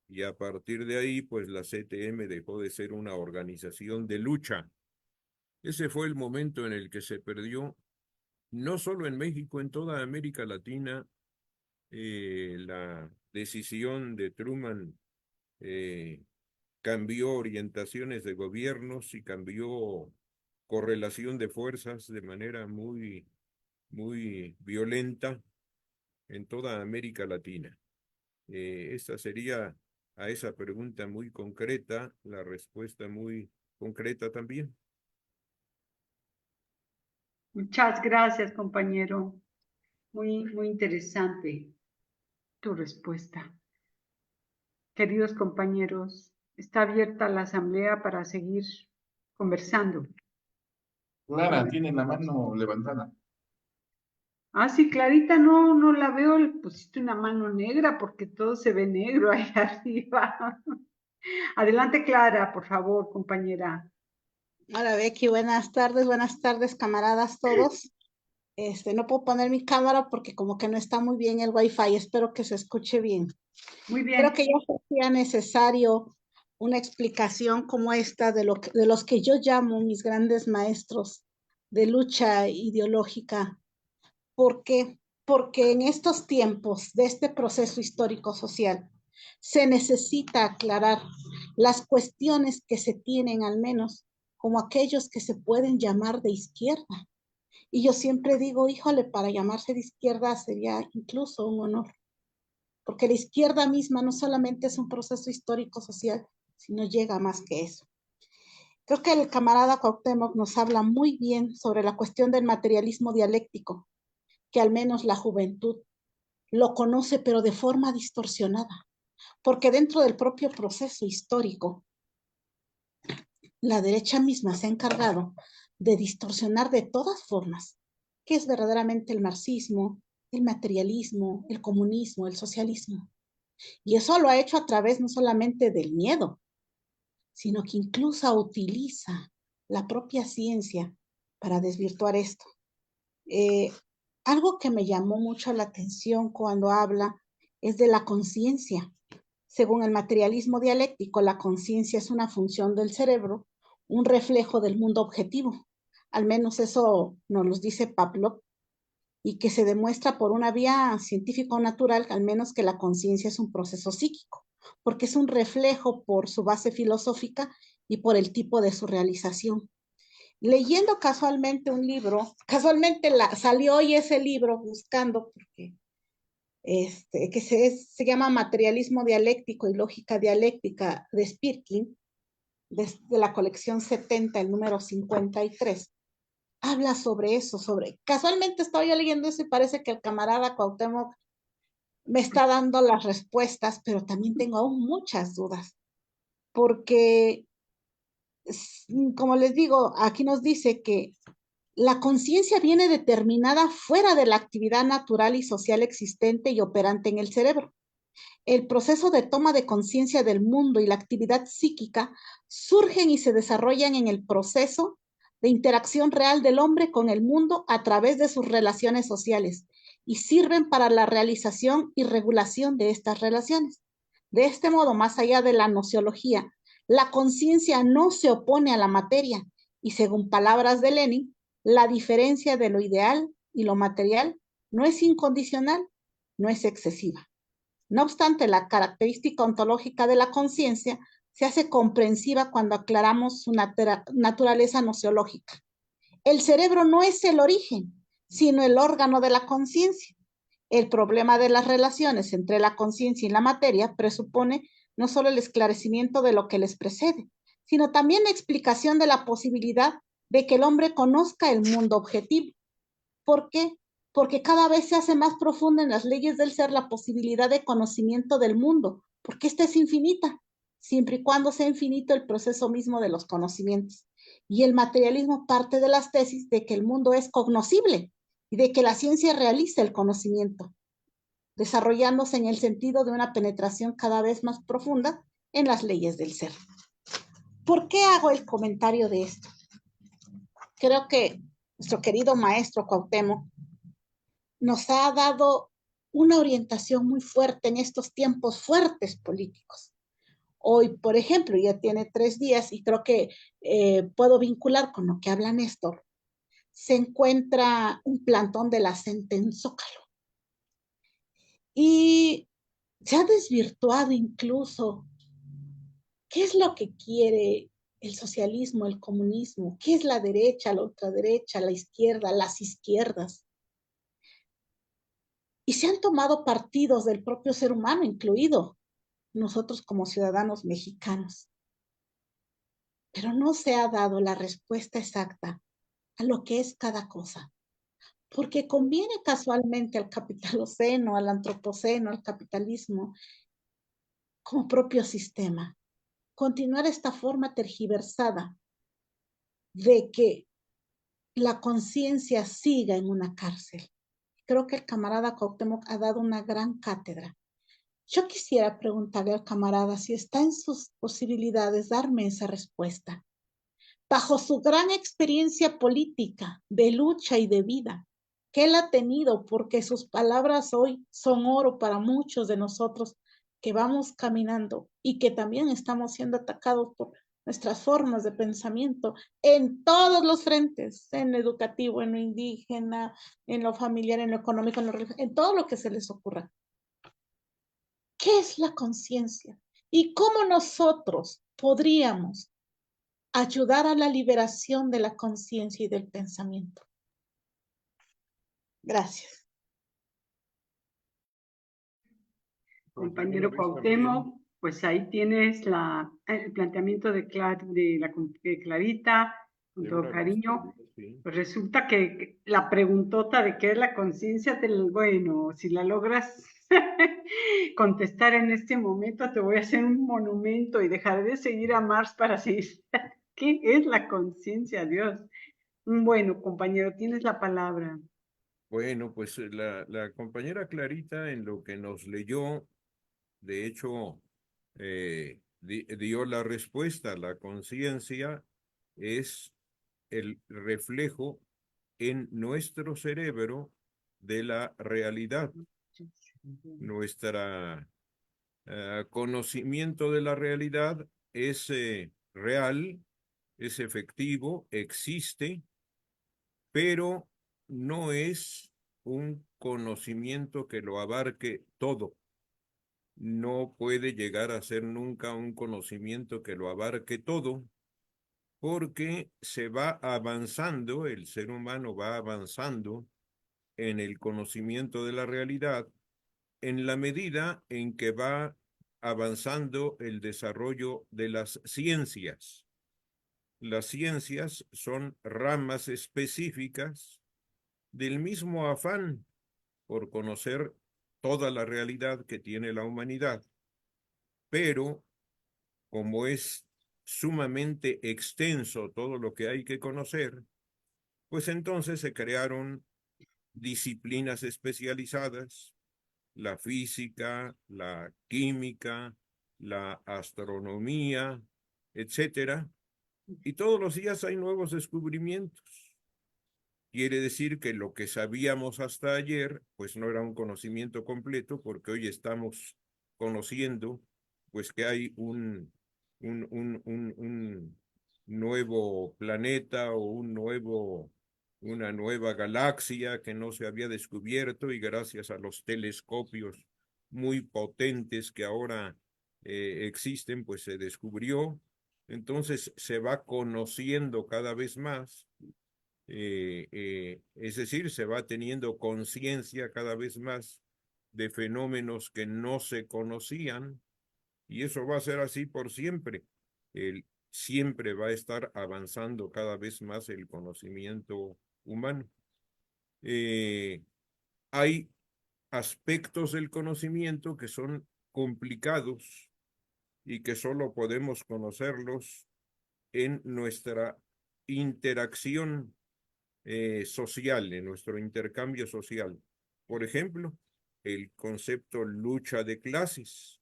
Y a partir de ahí, pues la CTM dejó de ser una organización de lucha. Ese fue el momento en el que se perdió, no solo en México, en toda América Latina, la decisión de Truman cambió orientaciones de gobiernos y cambió correlación de fuerzas de manera muy, muy violenta en toda América Latina. Esta sería a esa pregunta muy concreta, la respuesta muy concreta también. Muchas gracias, compañero. Muy, muy interesante tu respuesta. Queridos compañeros, está abierta la asamblea para seguir conversando. Clara tiene la mano levantada. Ah, sí, Clarita, no la veo, le pusiste una mano negra porque todo se ve negro ahí arriba. Adelante, Clara, por favor, compañera. Hola Becky, buenas tardes camaradas todos. No puedo poner mi cámara porque como que no está muy bien el wifi, espero que se escuche bien. Muy bien. Creo que ya sería necesario una explicación como esta de los que yo llamo mis grandes maestros de lucha ideológica. ¿Por qué? Porque en estos tiempos de este proceso histórico-social se necesita aclarar las cuestiones que se tienen al menos como aquellos que se pueden llamar de izquierda. Y yo siempre digo, híjole, para llamarse de izquierda sería incluso un honor, porque la izquierda misma no solamente es un proceso histórico-social, sino llega más que eso. Creo que el camarada Cuauhtémoc nos habla muy bien sobre la cuestión del materialismo dialéctico, que al menos la juventud lo conoce, pero de forma distorsionada, porque dentro del propio proceso histórico, la derecha misma se ha encargado de distorsionar de todas formas qué es verdaderamente el marxismo, el materialismo, el comunismo, el socialismo. Y eso lo ha hecho a través no solamente del miedo, sino que incluso utiliza la propia ciencia para desvirtuar esto. Algo que me llamó mucho la atención cuando habla es de la conciencia. Según el materialismo dialéctico, la conciencia es una función del cerebro, un reflejo del mundo objetivo. Al menos eso nos lo dice Pavlov, y que se demuestra por una vía científico-natural, al menos que la conciencia es un proceso psíquico, porque es un reflejo por su base filosófica y por el tipo de su realización. Leyendo casualmente un libro, casualmente salió hoy ese libro buscando, porque que se llama Materialismo Dialéctico y Lógica Dialéctica de Spirkin, de la colección 70, el número 53, habla sobre eso, casualmente estaba yo leyendo eso y parece que el camarada Cuauhtémoc me está dando las respuestas, pero también tengo aún muchas dudas, porque, como les digo, aquí nos dice que la conciencia viene determinada fuera de la actividad natural y social existente y operante en el cerebro. El proceso de toma de conciencia del mundo y la actividad psíquica surgen y se desarrollan en el proceso de interacción real del hombre con el mundo a través de sus relaciones sociales. y sirven para la realización y regulación de estas relaciones. De este modo, más allá de la nociología, la conciencia no se opone a la materia y, según palabras de Lenin, la diferencia de lo ideal y lo material no es incondicional, no es excesiva. No obstante, la característica ontológica de la conciencia se hace comprensiva cuando aclaramos su naturaleza nociológica. El cerebro no es el origen, sino el órgano de la conciencia. El problema de las relaciones entre la conciencia y la materia presupone no solo el esclarecimiento de lo que les precede, sino también la explicación de la posibilidad de que el hombre conozca el mundo objetivo. ¿Por qué? Porque cada vez se hace más profunda en las leyes del ser la posibilidad de conocimiento del mundo, porque esta es infinita, siempre y cuando sea infinito el proceso mismo de los conocimientos. Y el materialismo parte de las tesis de que el mundo es cognoscible y de que la ciencia realiza el conocimiento, desarrollándose en el sentido de una penetración cada vez más profunda en las leyes del ser. ¿Por qué hago el comentario de esto? Creo que nuestro querido maestro Cuauhtémoc nos ha dado una orientación muy fuerte en estos tiempos fuertes políticos. Hoy, por ejemplo, ya tiene 3 días y creo que puedo vincular con lo que habla Néstor. Se encuentra un plantón de la CENTE en Zócalo y se ha desvirtuado incluso qué es lo que quiere el socialismo, el comunismo, qué es la derecha, la ultraderecha, la izquierda, las izquierdas. Y se han tomado partidos del propio ser humano, incluido nosotros como ciudadanos mexicanos. Pero no se ha dado la respuesta exacta a lo que es cada cosa, porque conviene casualmente al capitaloceno, al antropoceno, al capitalismo, como propio sistema, continuar esta forma tergiversada de que la conciencia siga en una cárcel. Creo que el camarada Cuauhtémoc ha dado una gran cátedra. Yo quisiera preguntarle al camarada si está en sus posibilidades darme esa respuesta. Bajo su gran experiencia política, de lucha y de vida, que él ha tenido, porque sus palabras hoy son oro para muchos de nosotros que vamos caminando y que también estamos siendo atacados por nuestras formas de pensamiento en todos los frentes, en lo educativo, en lo indígena, en lo familiar, en lo económico, en lo religioso, en todo lo que se les ocurra. ¿Qué es la conciencia? ¿Y cómo nosotros podríamos ayudar a la liberación de la conciencia y del pensamiento? Gracias. Compañero Cuauhtémoc, pues ahí tienes el planteamiento de Clarita, con todo cariño. Pues resulta que la preguntota de qué es la conciencia, bueno, si la logras contestar en este momento, te voy a hacer un monumento y dejaré de seguir a Marx para seguir. ¿Qué es la conciencia, Dios? Bueno, compañero, tienes la palabra. Bueno, pues la compañera Clarita en lo que nos leyó, de hecho, dio la respuesta. La conciencia es el reflejo en nuestro cerebro de la realidad. Nuestro conocimiento de la realidad es real, es efectivo, existe, pero no es un conocimiento que lo abarque todo. No puede llegar a ser nunca un conocimiento que lo abarque todo, porque se va avanzando, el ser humano va avanzando en el conocimiento de la realidad en la medida en que va avanzando el desarrollo de las ciencias. Las ciencias son ramas específicas del mismo afán por conocer toda la realidad que tiene la humanidad, pero como es sumamente extenso todo lo que hay que conocer, pues entonces se crearon disciplinas especializadas, la física, la química, la astronomía, etcétera, y todos los días hay nuevos descubrimientos. quiere decir que lo que sabíamos hasta ayer, pues no era un conocimiento completo, porque hoy estamos conociendo, pues que hay un nuevo planeta o una nueva galaxia que no se había descubierto y gracias a los telescopios muy potentes que ahora existen, pues se descubrió. Entonces se va conociendo cada vez más, es decir, se va teniendo conciencia cada vez más de fenómenos que no se conocían y eso va a ser así por siempre. Siempre va a estar avanzando cada vez más el conocimiento humano. Hay aspectos del conocimiento que son complicados y que solo podemos conocerlos en nuestra interacción social, en nuestro intercambio social. Por ejemplo, el concepto lucha de clases,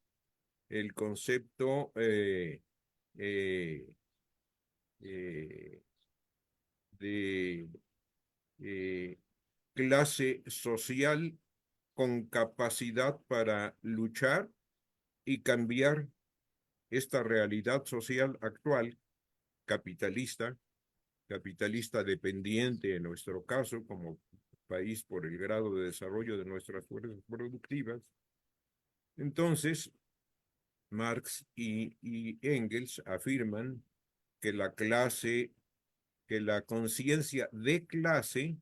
el concepto eh, de clase social con capacidad para luchar y cambiar esta realidad social actual, capitalista, capitalista dependiente en nuestro caso, como país por el grado de desarrollo de nuestras fuerzas productivas. Entonces, Marx y Engels afirman que que la conciencia de clase,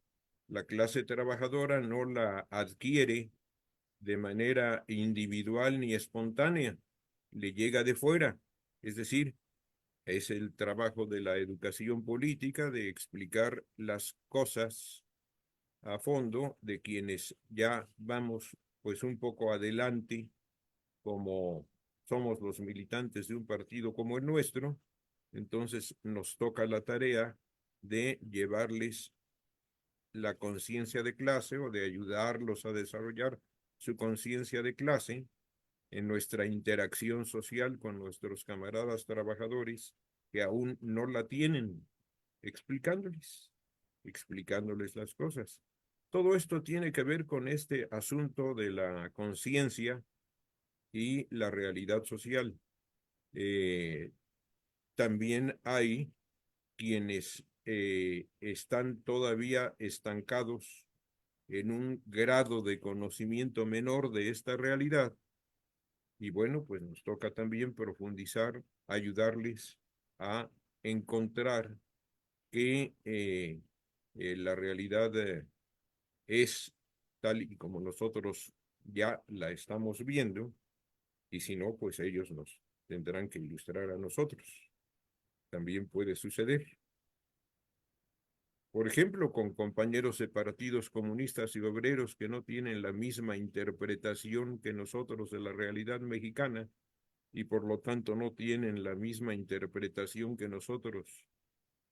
la clase trabajadora no la adquiere de manera individual ni espontánea, le llega de fuera. Es decir, es el trabajo de la educación política de explicar las cosas a fondo de quienes ya vamos pues un poco adelante, como somos los militantes de un partido como el nuestro. Entonces nos toca la tarea de llevarles la conciencia de clase o de ayudarlos a desarrollar su conciencia de clase en nuestra interacción social con nuestros camaradas trabajadores que aún no la tienen, explicándoles, explicándoles las cosas. Todo esto tiene que ver con este asunto de la conciencia y la realidad social. Eh, También hay quienes están todavía estancados en un grado de conocimiento menor de esta realidad. Y bueno, pues nos toca también profundizar, ayudarles a encontrar que la realidad es tal y como nosotros ya la estamos viendo, y si no, pues ellos nos tendrán que ilustrar a nosotros. También puede suceder. Por ejemplo, con compañeros de partidos comunistas y obreros que no tienen la misma interpretación que nosotros de la realidad mexicana y por lo tanto no tienen la misma interpretación que nosotros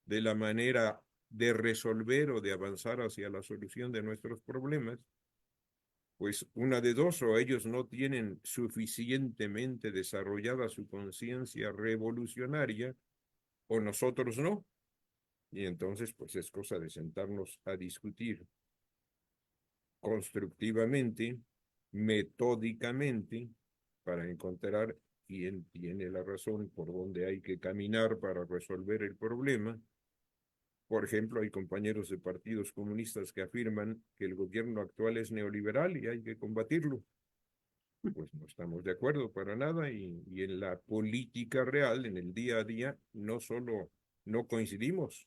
de la manera de resolver o de avanzar hacia la solución de nuestros problemas, pues una de dos, o ellos no tienen suficientemente desarrollada su conciencia revolucionaria, o nosotros no. Y entonces, pues es cosa de sentarnos a discutir constructivamente, metódicamente, para encontrar quién tiene la razón, por dónde hay que caminar para resolver el problema. Por ejemplo, hay compañeros de partidos comunistas que afirman que el gobierno actual es neoliberal y hay que combatirlo. Pues no estamos de acuerdo para nada y en la política real, en el día a día, no solo no coincidimos,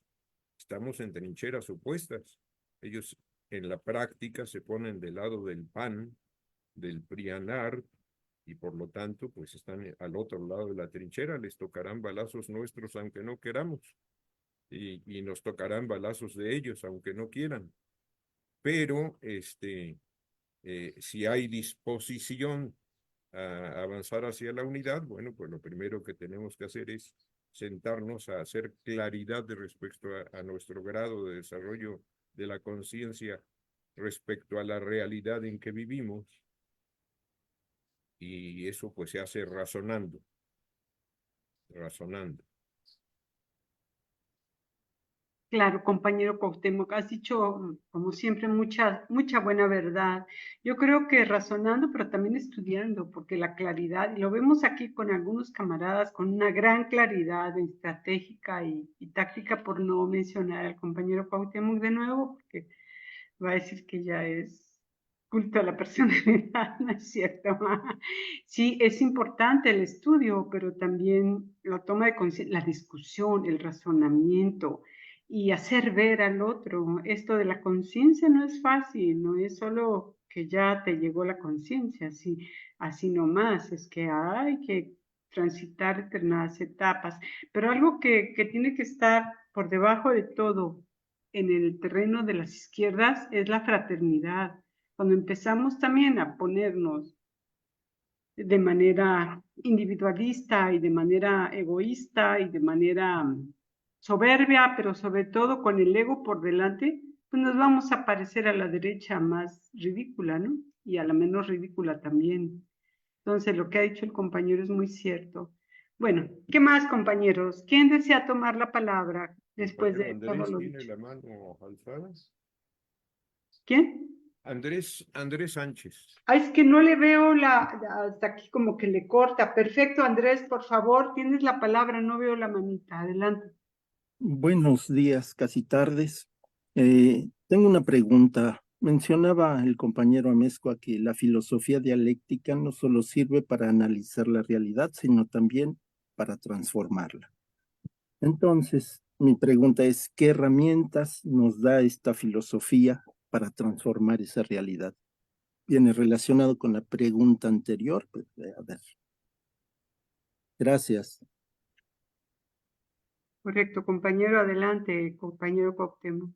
estamos en trincheras opuestas. Ellos en la práctica se ponen del lado del PAN, del PRIANAR, y por lo tanto, pues están al otro lado de la trinchera, les tocarán balazos nuestros aunque no queramos, y nos tocarán balazos de ellos aunque no quieran. Pero si hay disposición a avanzar hacia la unidad, bueno, pues lo primero que tenemos que hacer es sentarnos a hacer claridad de respecto a nuestro grado de desarrollo de la conciencia respecto a la realidad en que vivimos, y eso pues se hace razonando, razonando. Claro, compañero Cuauhtémoc, has dicho, como siempre, mucha buena verdad. Yo creo que razonando, pero también estudiando, porque la claridad, y lo vemos aquí con algunos camaradas con una gran claridad estratégica y táctica, por no mencionar al compañero Cuauhtémoc de nuevo, porque va a decir que ya es culto a la personalidad, ¿no es cierto? Sí, es importante el estudio, pero también la toma de conciencia, la discusión, el razonamiento y hacer ver al otro. Esto de la conciencia no es fácil, no es solo que ya te llegó la conciencia, así nomás, es que hay que transitar determinadas etapas, pero algo que tiene que estar por debajo de todo en el terreno de las izquierdas es la fraternidad. Cuando empezamos también a ponernos de manera individualista y de manera egoísta y de manera soberbia, pero sobre todo con el ego por delante, pues nos vamos a parecer a la derecha más ridícula, ¿no? Y a la menos ridícula también. Entonces, lo que ha dicho el compañero es muy cierto. Bueno, ¿qué más, compañeros? ¿Quién desea tomar la palabra después Compañero de todo Andrés lo tiene dicho? la mano alzada. ¿Quién? Andrés Sánchez. Ah, es que no le veo hasta aquí como que le corta. Perfecto, Andrés, por favor, tienes la palabra, no veo la manita. Adelante. Buenos días, casi tardes. Tengo una pregunta. Mencionaba el compañero Amezcua que la filosofía dialéctica no solo sirve para analizar la realidad, sino también para transformarla. Entonces, mi pregunta es, ¿qué herramientas nos da esta filosofía para transformar esa realidad? Viene relacionado con la pregunta anterior, pues, a ver. Gracias. Correcto, compañero, adelante, compañero Cuauhtémoc.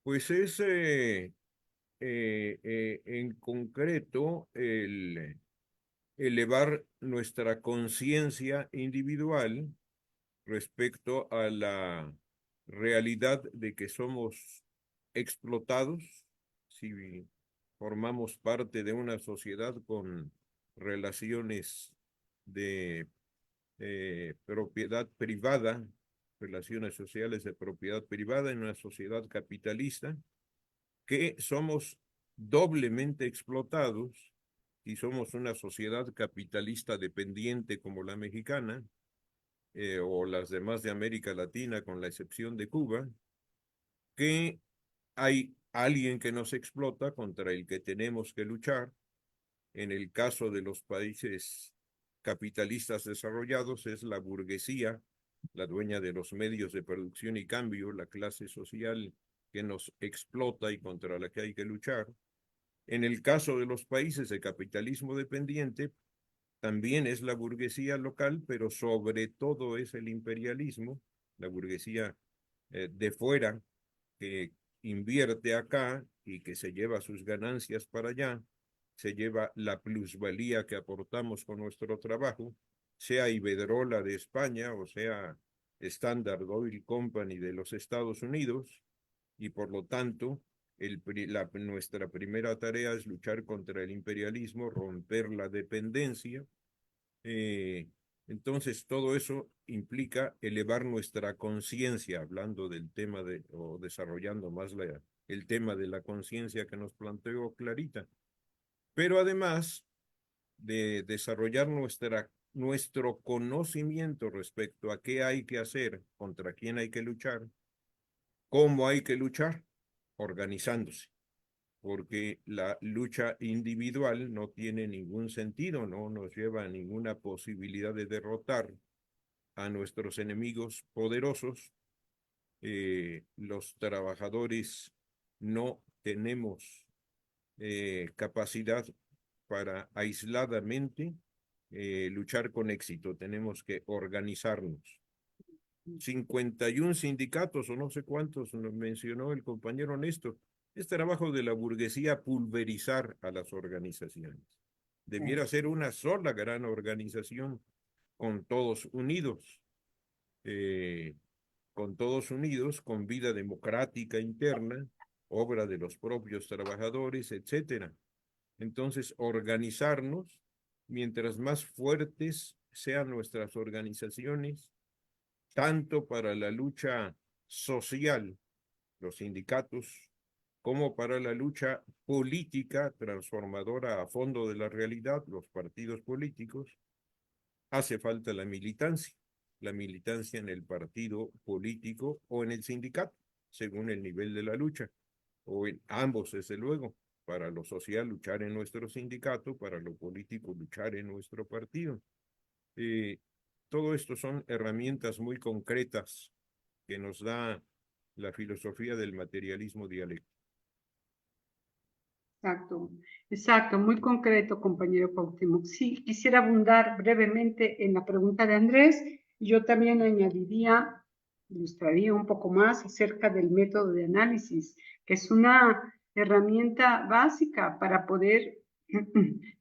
Pues es en concreto el elevar nuestra conciencia individual respecto a la realidad de que somos explotados si formamos parte de una sociedad con relaciones de propiedad privada, relaciones sociales de propiedad privada en una sociedad capitalista, que somos doblemente explotados y somos una sociedad capitalista dependiente como la mexicana, o las demás de América Latina, con la excepción de Cuba, que hay alguien que nos explota contra el que tenemos que luchar. En el caso de los países capitalistas desarrollados es la burguesía, la dueña de los medios de producción y cambio, la clase social que nos explota y contra la que hay que luchar. En el caso de los países de capitalismo dependiente, también es la burguesía local, pero sobre todo es el imperialismo, la burguesía de fuera, que invierte acá y que se lleva sus ganancias para allá, se lleva la plusvalía que aportamos con nuestro trabajo, sea Iberdrola de España o sea Standard Oil Company de los Estados Unidos, y por lo tanto nuestra primera tarea es luchar contra el imperialismo, romper la dependencia. Entonces, todo eso implica elevar nuestra conciencia, hablando del tema o desarrollando más el tema de la conciencia que nos planteó Clarita. Pero además de desarrollar nuestro conocimiento respecto a qué hay que hacer, contra quién hay que luchar, cómo hay que luchar, organizándose, porque la lucha individual no tiene ningún sentido, no nos lleva a ninguna posibilidad de derrotar a nuestros enemigos poderosos. Los trabajadores no tenemos capacidad para aisladamente luchar con éxito, tenemos que organizarnos. 51 sindicatos o no sé cuántos nos mencionó el compañero Néstor. Es trabajo de la burguesía pulverizar a las organizaciones. Debiera ser una sola gran organización con todos unidos, con vida democrática interna, obra de los propios trabajadores, etcétera. Entonces, organizarnos, mientras más fuertes sean nuestras organizaciones, tanto para la lucha social, los sindicatos, como para la lucha política transformadora a fondo de la realidad, los partidos políticos, hace falta la militancia en el partido político o en el sindicato, según el nivel de la lucha, o en ambos, desde luego. Para lo social, luchar en nuestro sindicato, para lo político, luchar en nuestro partido. Todo esto son herramientas muy concretas que nos da la filosofía del materialismo dialéctico. Exacto, exacto, muy concreto, compañero Cuauhtémoc. Sí, quisiera abundar brevemente en la pregunta de Andrés. Yo también añadiría, ilustraría un poco más acerca del método de análisis, que es una herramienta básica para poder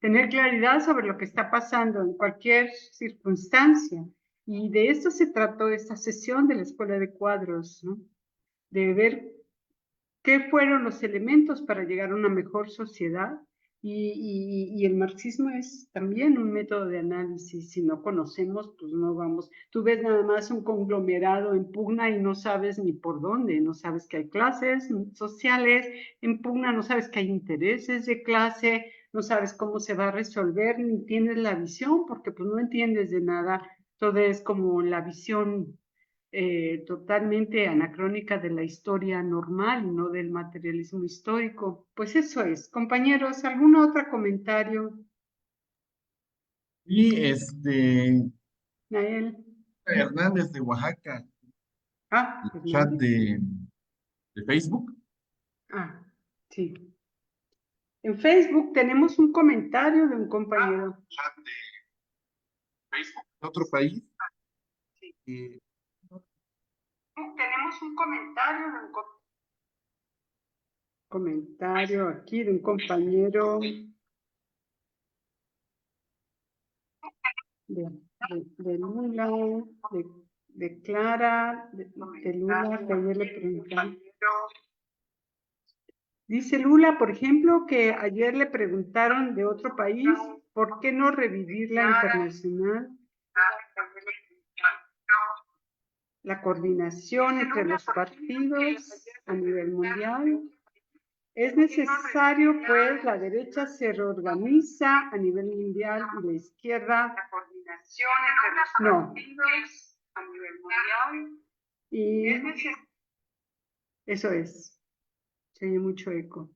tener claridad sobre lo que está pasando en cualquier circunstancia. Y de esto se trató esta sesión de la Escuela de Cuadros, ¿no? De ver qué fueron los elementos para llegar a una mejor sociedad. Y el marxismo es también un método de análisis. Si no conocemos, pues no vamos. Tú ves nada más un conglomerado en pugna y no sabes ni por dónde, no sabes que hay clases sociales en pugna, no sabes que hay intereses de clase, no sabes cómo se va a resolver, ni tienes la visión, porque pues no entiendes de nada. Todo es como la visión totalmente anacrónica de la historia normal y no del materialismo histórico. Pues eso es. Compañeros, ¿algún otro comentario? Y Nael. Hernández de Oaxaca, Ah, el chat Hernández. de Facebook. Ah, sí. En Facebook tenemos un comentario de un compañero. Chat de Facebook. En otro país. Sí. eh, Tenemos un comentario de un comentario aquí de un compañero de Lula, de Clara, de Lula, que ayer le preguntaron. Dice Lula, por ejemplo, que ayer le preguntaron de otro país, ¿por qué no revivir la internacional? La coordinación entre los partidos a nivel mundial. Es necesario, pues, la derecha se reorganiza a nivel mundial y la izquierda. La coordinación entre los partidos a nivel mundial. Y eso es. Se oye mucho eco.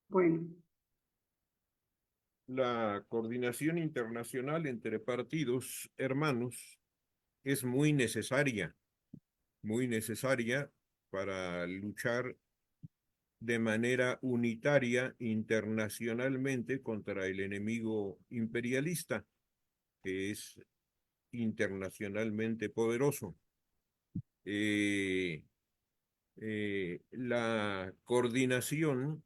Bueno. La coordinación internacional entre partidos hermanos es muy necesaria para luchar de manera unitaria internacionalmente contra el enemigo imperialista, que es internacionalmente poderoso. La coordinación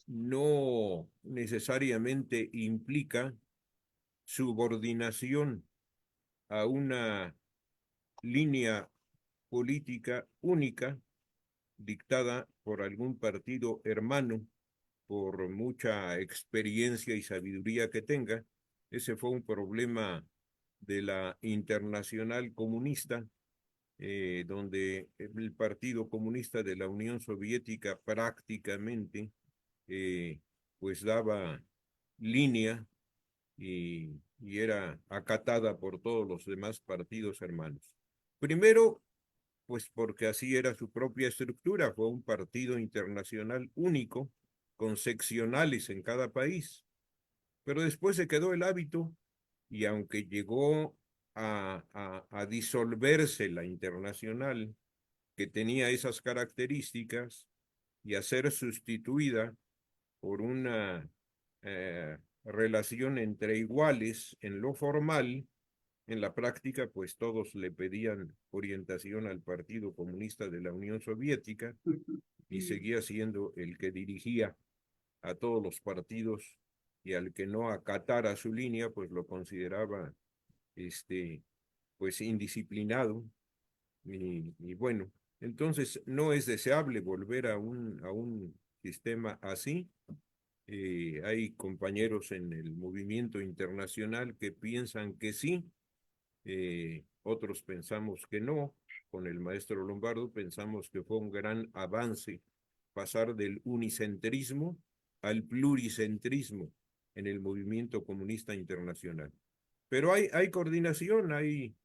no necesariamente implica subordinación a una línea política única dictada por algún partido hermano, por mucha experiencia y sabiduría que tenga. Ese fue un problema de la Internacional Comunista, donde el Partido Comunista de la Unión Soviética prácticamente pues daba línea y era acatada por todos los demás partidos hermanos. Primero, pues porque así era su propia estructura, fue un partido internacional único, con seccionales en cada país. Pero después se quedó el hábito y aunque llegó a disolverse la internacional, que tenía esas características, y a ser sustituida por una relación entre iguales en lo formal, en la práctica, pues todos le pedían orientación al Partido Comunista de la Unión Soviética y seguía siendo el que dirigía a todos los partidos, y al que no acatara su línea, pues lo consideraba pues indisciplinado y bueno, entonces no es deseable volver a un sistema así. Hay compañeros en el movimiento internacional que piensan que sí, otros pensamos que no. Con el maestro Lombardo pensamos que fue un gran avance pasar del unicentrismo al pluricentrismo en el movimiento comunista internacional. Pero hay coordinación, hay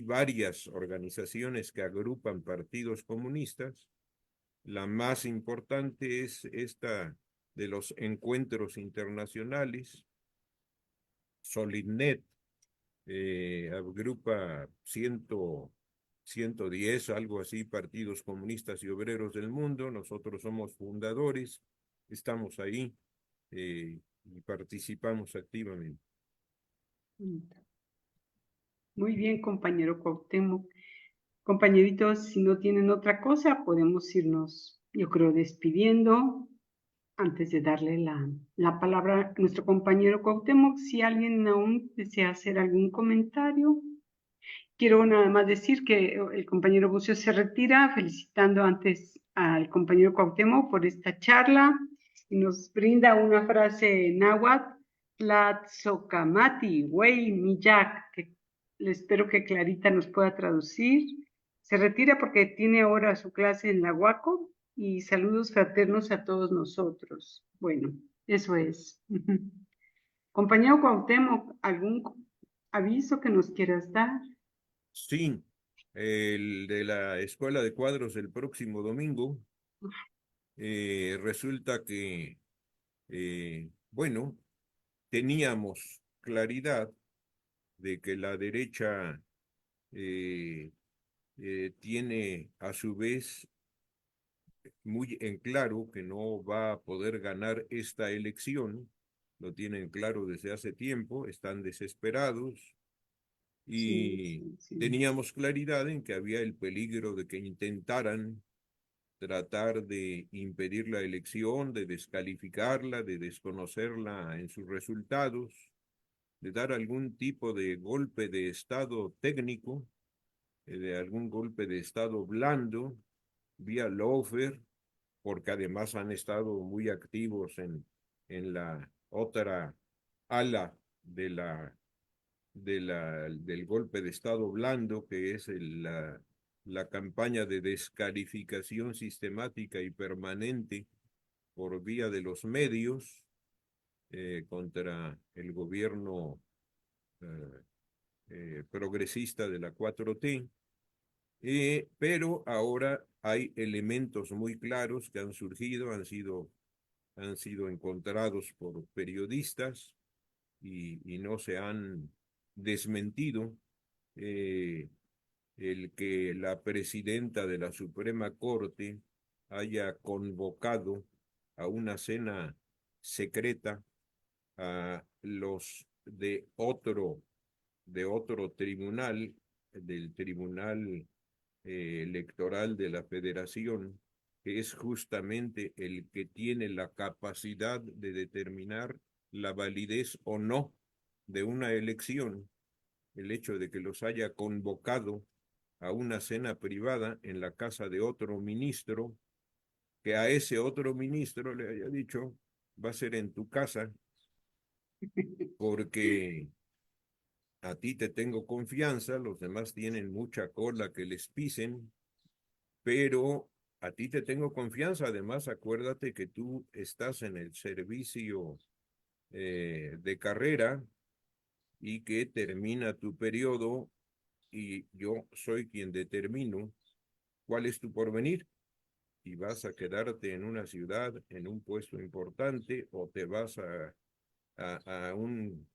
varias organizaciones que agrupan partidos comunistas. La más importante es esta de los encuentros internacionales, Solidnet, agrupa 110, algo así, partidos comunistas y obreros del mundo. Nosotros somos fundadores, estamos ahí y participamos activamente. Muy bien, compañero Cuauhtémoc. Compañeritos, si no tienen otra cosa, podemos irnos, yo creo, despidiendo. Antes de darle la palabra a nuestro compañero Cuauhtémoc, si alguien aún desea hacer algún comentario. Quiero nada más decir que el compañero Bucio se retira, felicitando antes al compañero Cuauhtémoc por esta charla y nos brinda una frase náhuatl, Tlatzocamati, Wey Miyak, que le espero que Clarita nos pueda traducir. Se retira porque tiene ahora su clase en la UACO y saludos fraternos a todos nosotros. Bueno, eso es. Compañero Cuauhtémoc, ¿algún aviso que nos quieras dar? Sí, el de la escuela de cuadros el próximo domingo. Resulta que, bueno, teníamos claridad de que la derecha tiene a su vez muy en claro que no va a poder ganar esta elección, lo tienen claro desde hace tiempo, están desesperados y teníamos claridad en que había el peligro de que intentaran tratar de impedir la elección, de descalificarla, de desconocerla en sus resultados, de dar algún tipo de golpe de estado técnico, de algún golpe de estado blando, vía lawfare, porque además han estado muy activos en la otra ala del golpe de estado blando, que es la campaña de descalificación sistemática y permanente por vía de los medios contra el gobierno progresista de la 4T. Pero ahora hay elementos muy claros que han surgido, han sido encontrados por periodistas y no se han desmentido. El que la presidenta de la Suprema Corte haya convocado a una cena secreta a los de otro tribunal, del Tribunal Electoral de la Federación, que es justamente el que tiene la capacidad de determinar la validez o no de una elección. El hecho de que los haya convocado a una cena privada en la casa de otro ministro, que a ese otro ministro le haya dicho, va a ser en tu casa, porque a ti te tengo confianza, los demás tienen mucha cola que les pisen, pero a ti te tengo confianza. Además, acuérdate que tú estás en el servicio de carrera y que termina tu periodo y yo soy quien determino cuál es tu porvenir. Y vas a quedarte en una ciudad, en un puesto importante, o te vas a un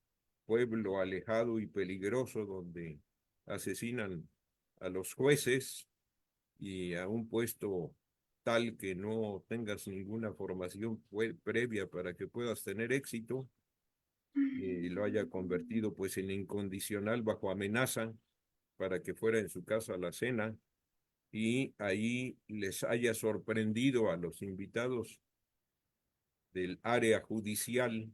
pueblo alejado y peligroso donde asesinan a los jueces, y a un puesto tal que no tengas ninguna formación previa para que puedas tener éxito, y lo haya convertido pues en incondicional bajo amenaza para que fuera en su casa a la cena, y ahí les haya sorprendido a los invitados del área judicial,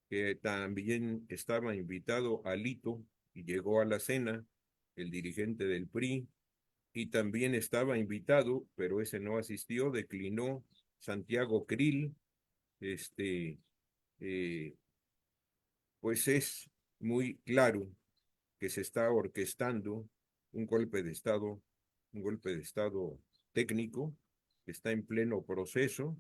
que también estaba invitado Alito y llegó a la cena, el dirigente del PRI, y también estaba invitado, pero ese no asistió, declinó, Santiago Krill, pues es muy claro que se está orquestando un golpe de Estado técnico, que está en pleno proceso,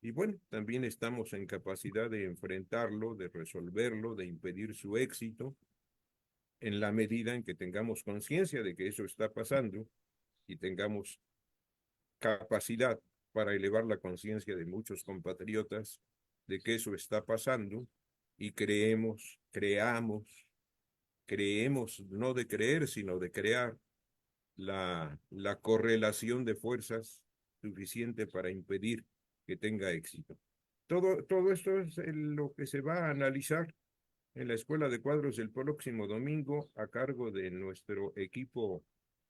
y bueno, también estamos en capacidad de enfrentarlo, de resolverlo, de impedir su éxito, en la medida en que tengamos conciencia de que eso está pasando y tengamos capacidad para elevar la conciencia de muchos compatriotas de que eso está pasando y creamos, no de creer, sino de crear la correlación de fuerzas suficiente para impedir que tenga éxito. Todo esto es lo que se va a analizar en la Escuela de Cuadros el próximo domingo a cargo de nuestro equipo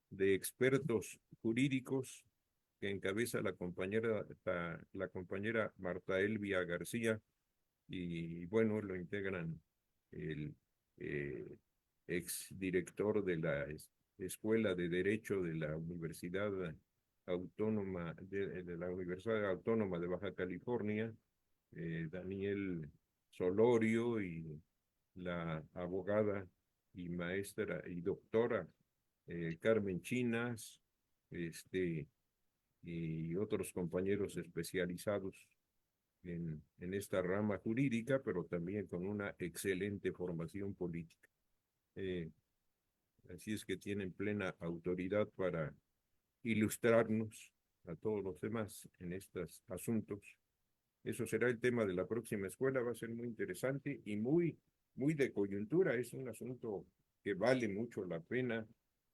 de expertos jurídicos que encabeza la compañera Marta Elvia García, y bueno, lo integran el exdirector de la Escuela de Derecho de la Universidad Autónoma de Baja California, Daniel Solorio, y la abogada y maestra y doctora Carmen Chinas, y otros compañeros especializados en esta rama jurídica, pero también con una excelente formación política. Así es que tienen plena autoridad para ilustrarnos a todos los demás en estos asuntos. Eso será el tema de la próxima escuela, va a ser muy interesante y muy de coyuntura. Es un asunto que vale mucho la pena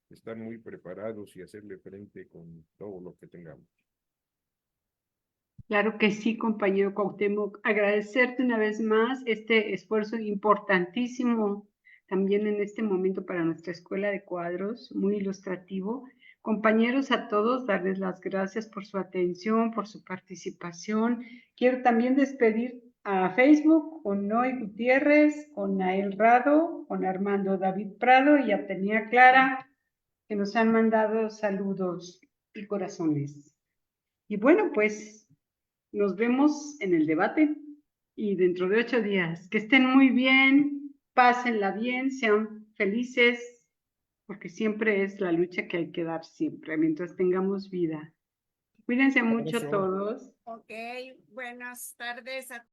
estar muy preparados y hacerle frente con todo lo que tengamos. Claro que sí, compañero Cuauhtémoc. Agradecerte una vez más este esfuerzo importantísimo también en este momento para nuestra Escuela de Cuadros, muy ilustrativo. Compañeros, a todos, darles las gracias por su atención, por su participación. Quiero también despedir a Facebook con Noy Gutiérrez, con Nael Rado, con Armando David Prado y a Tenia Clara, que nos han mandado saludos y corazones. Y bueno, pues nos vemos en el debate y dentro de 8 días. Que estén muy bien, pásenla bien, sean felices, porque siempre es la lucha que hay que dar siempre, mientras tengamos vida. Cuídense mucho todos. Ok, buenas tardes a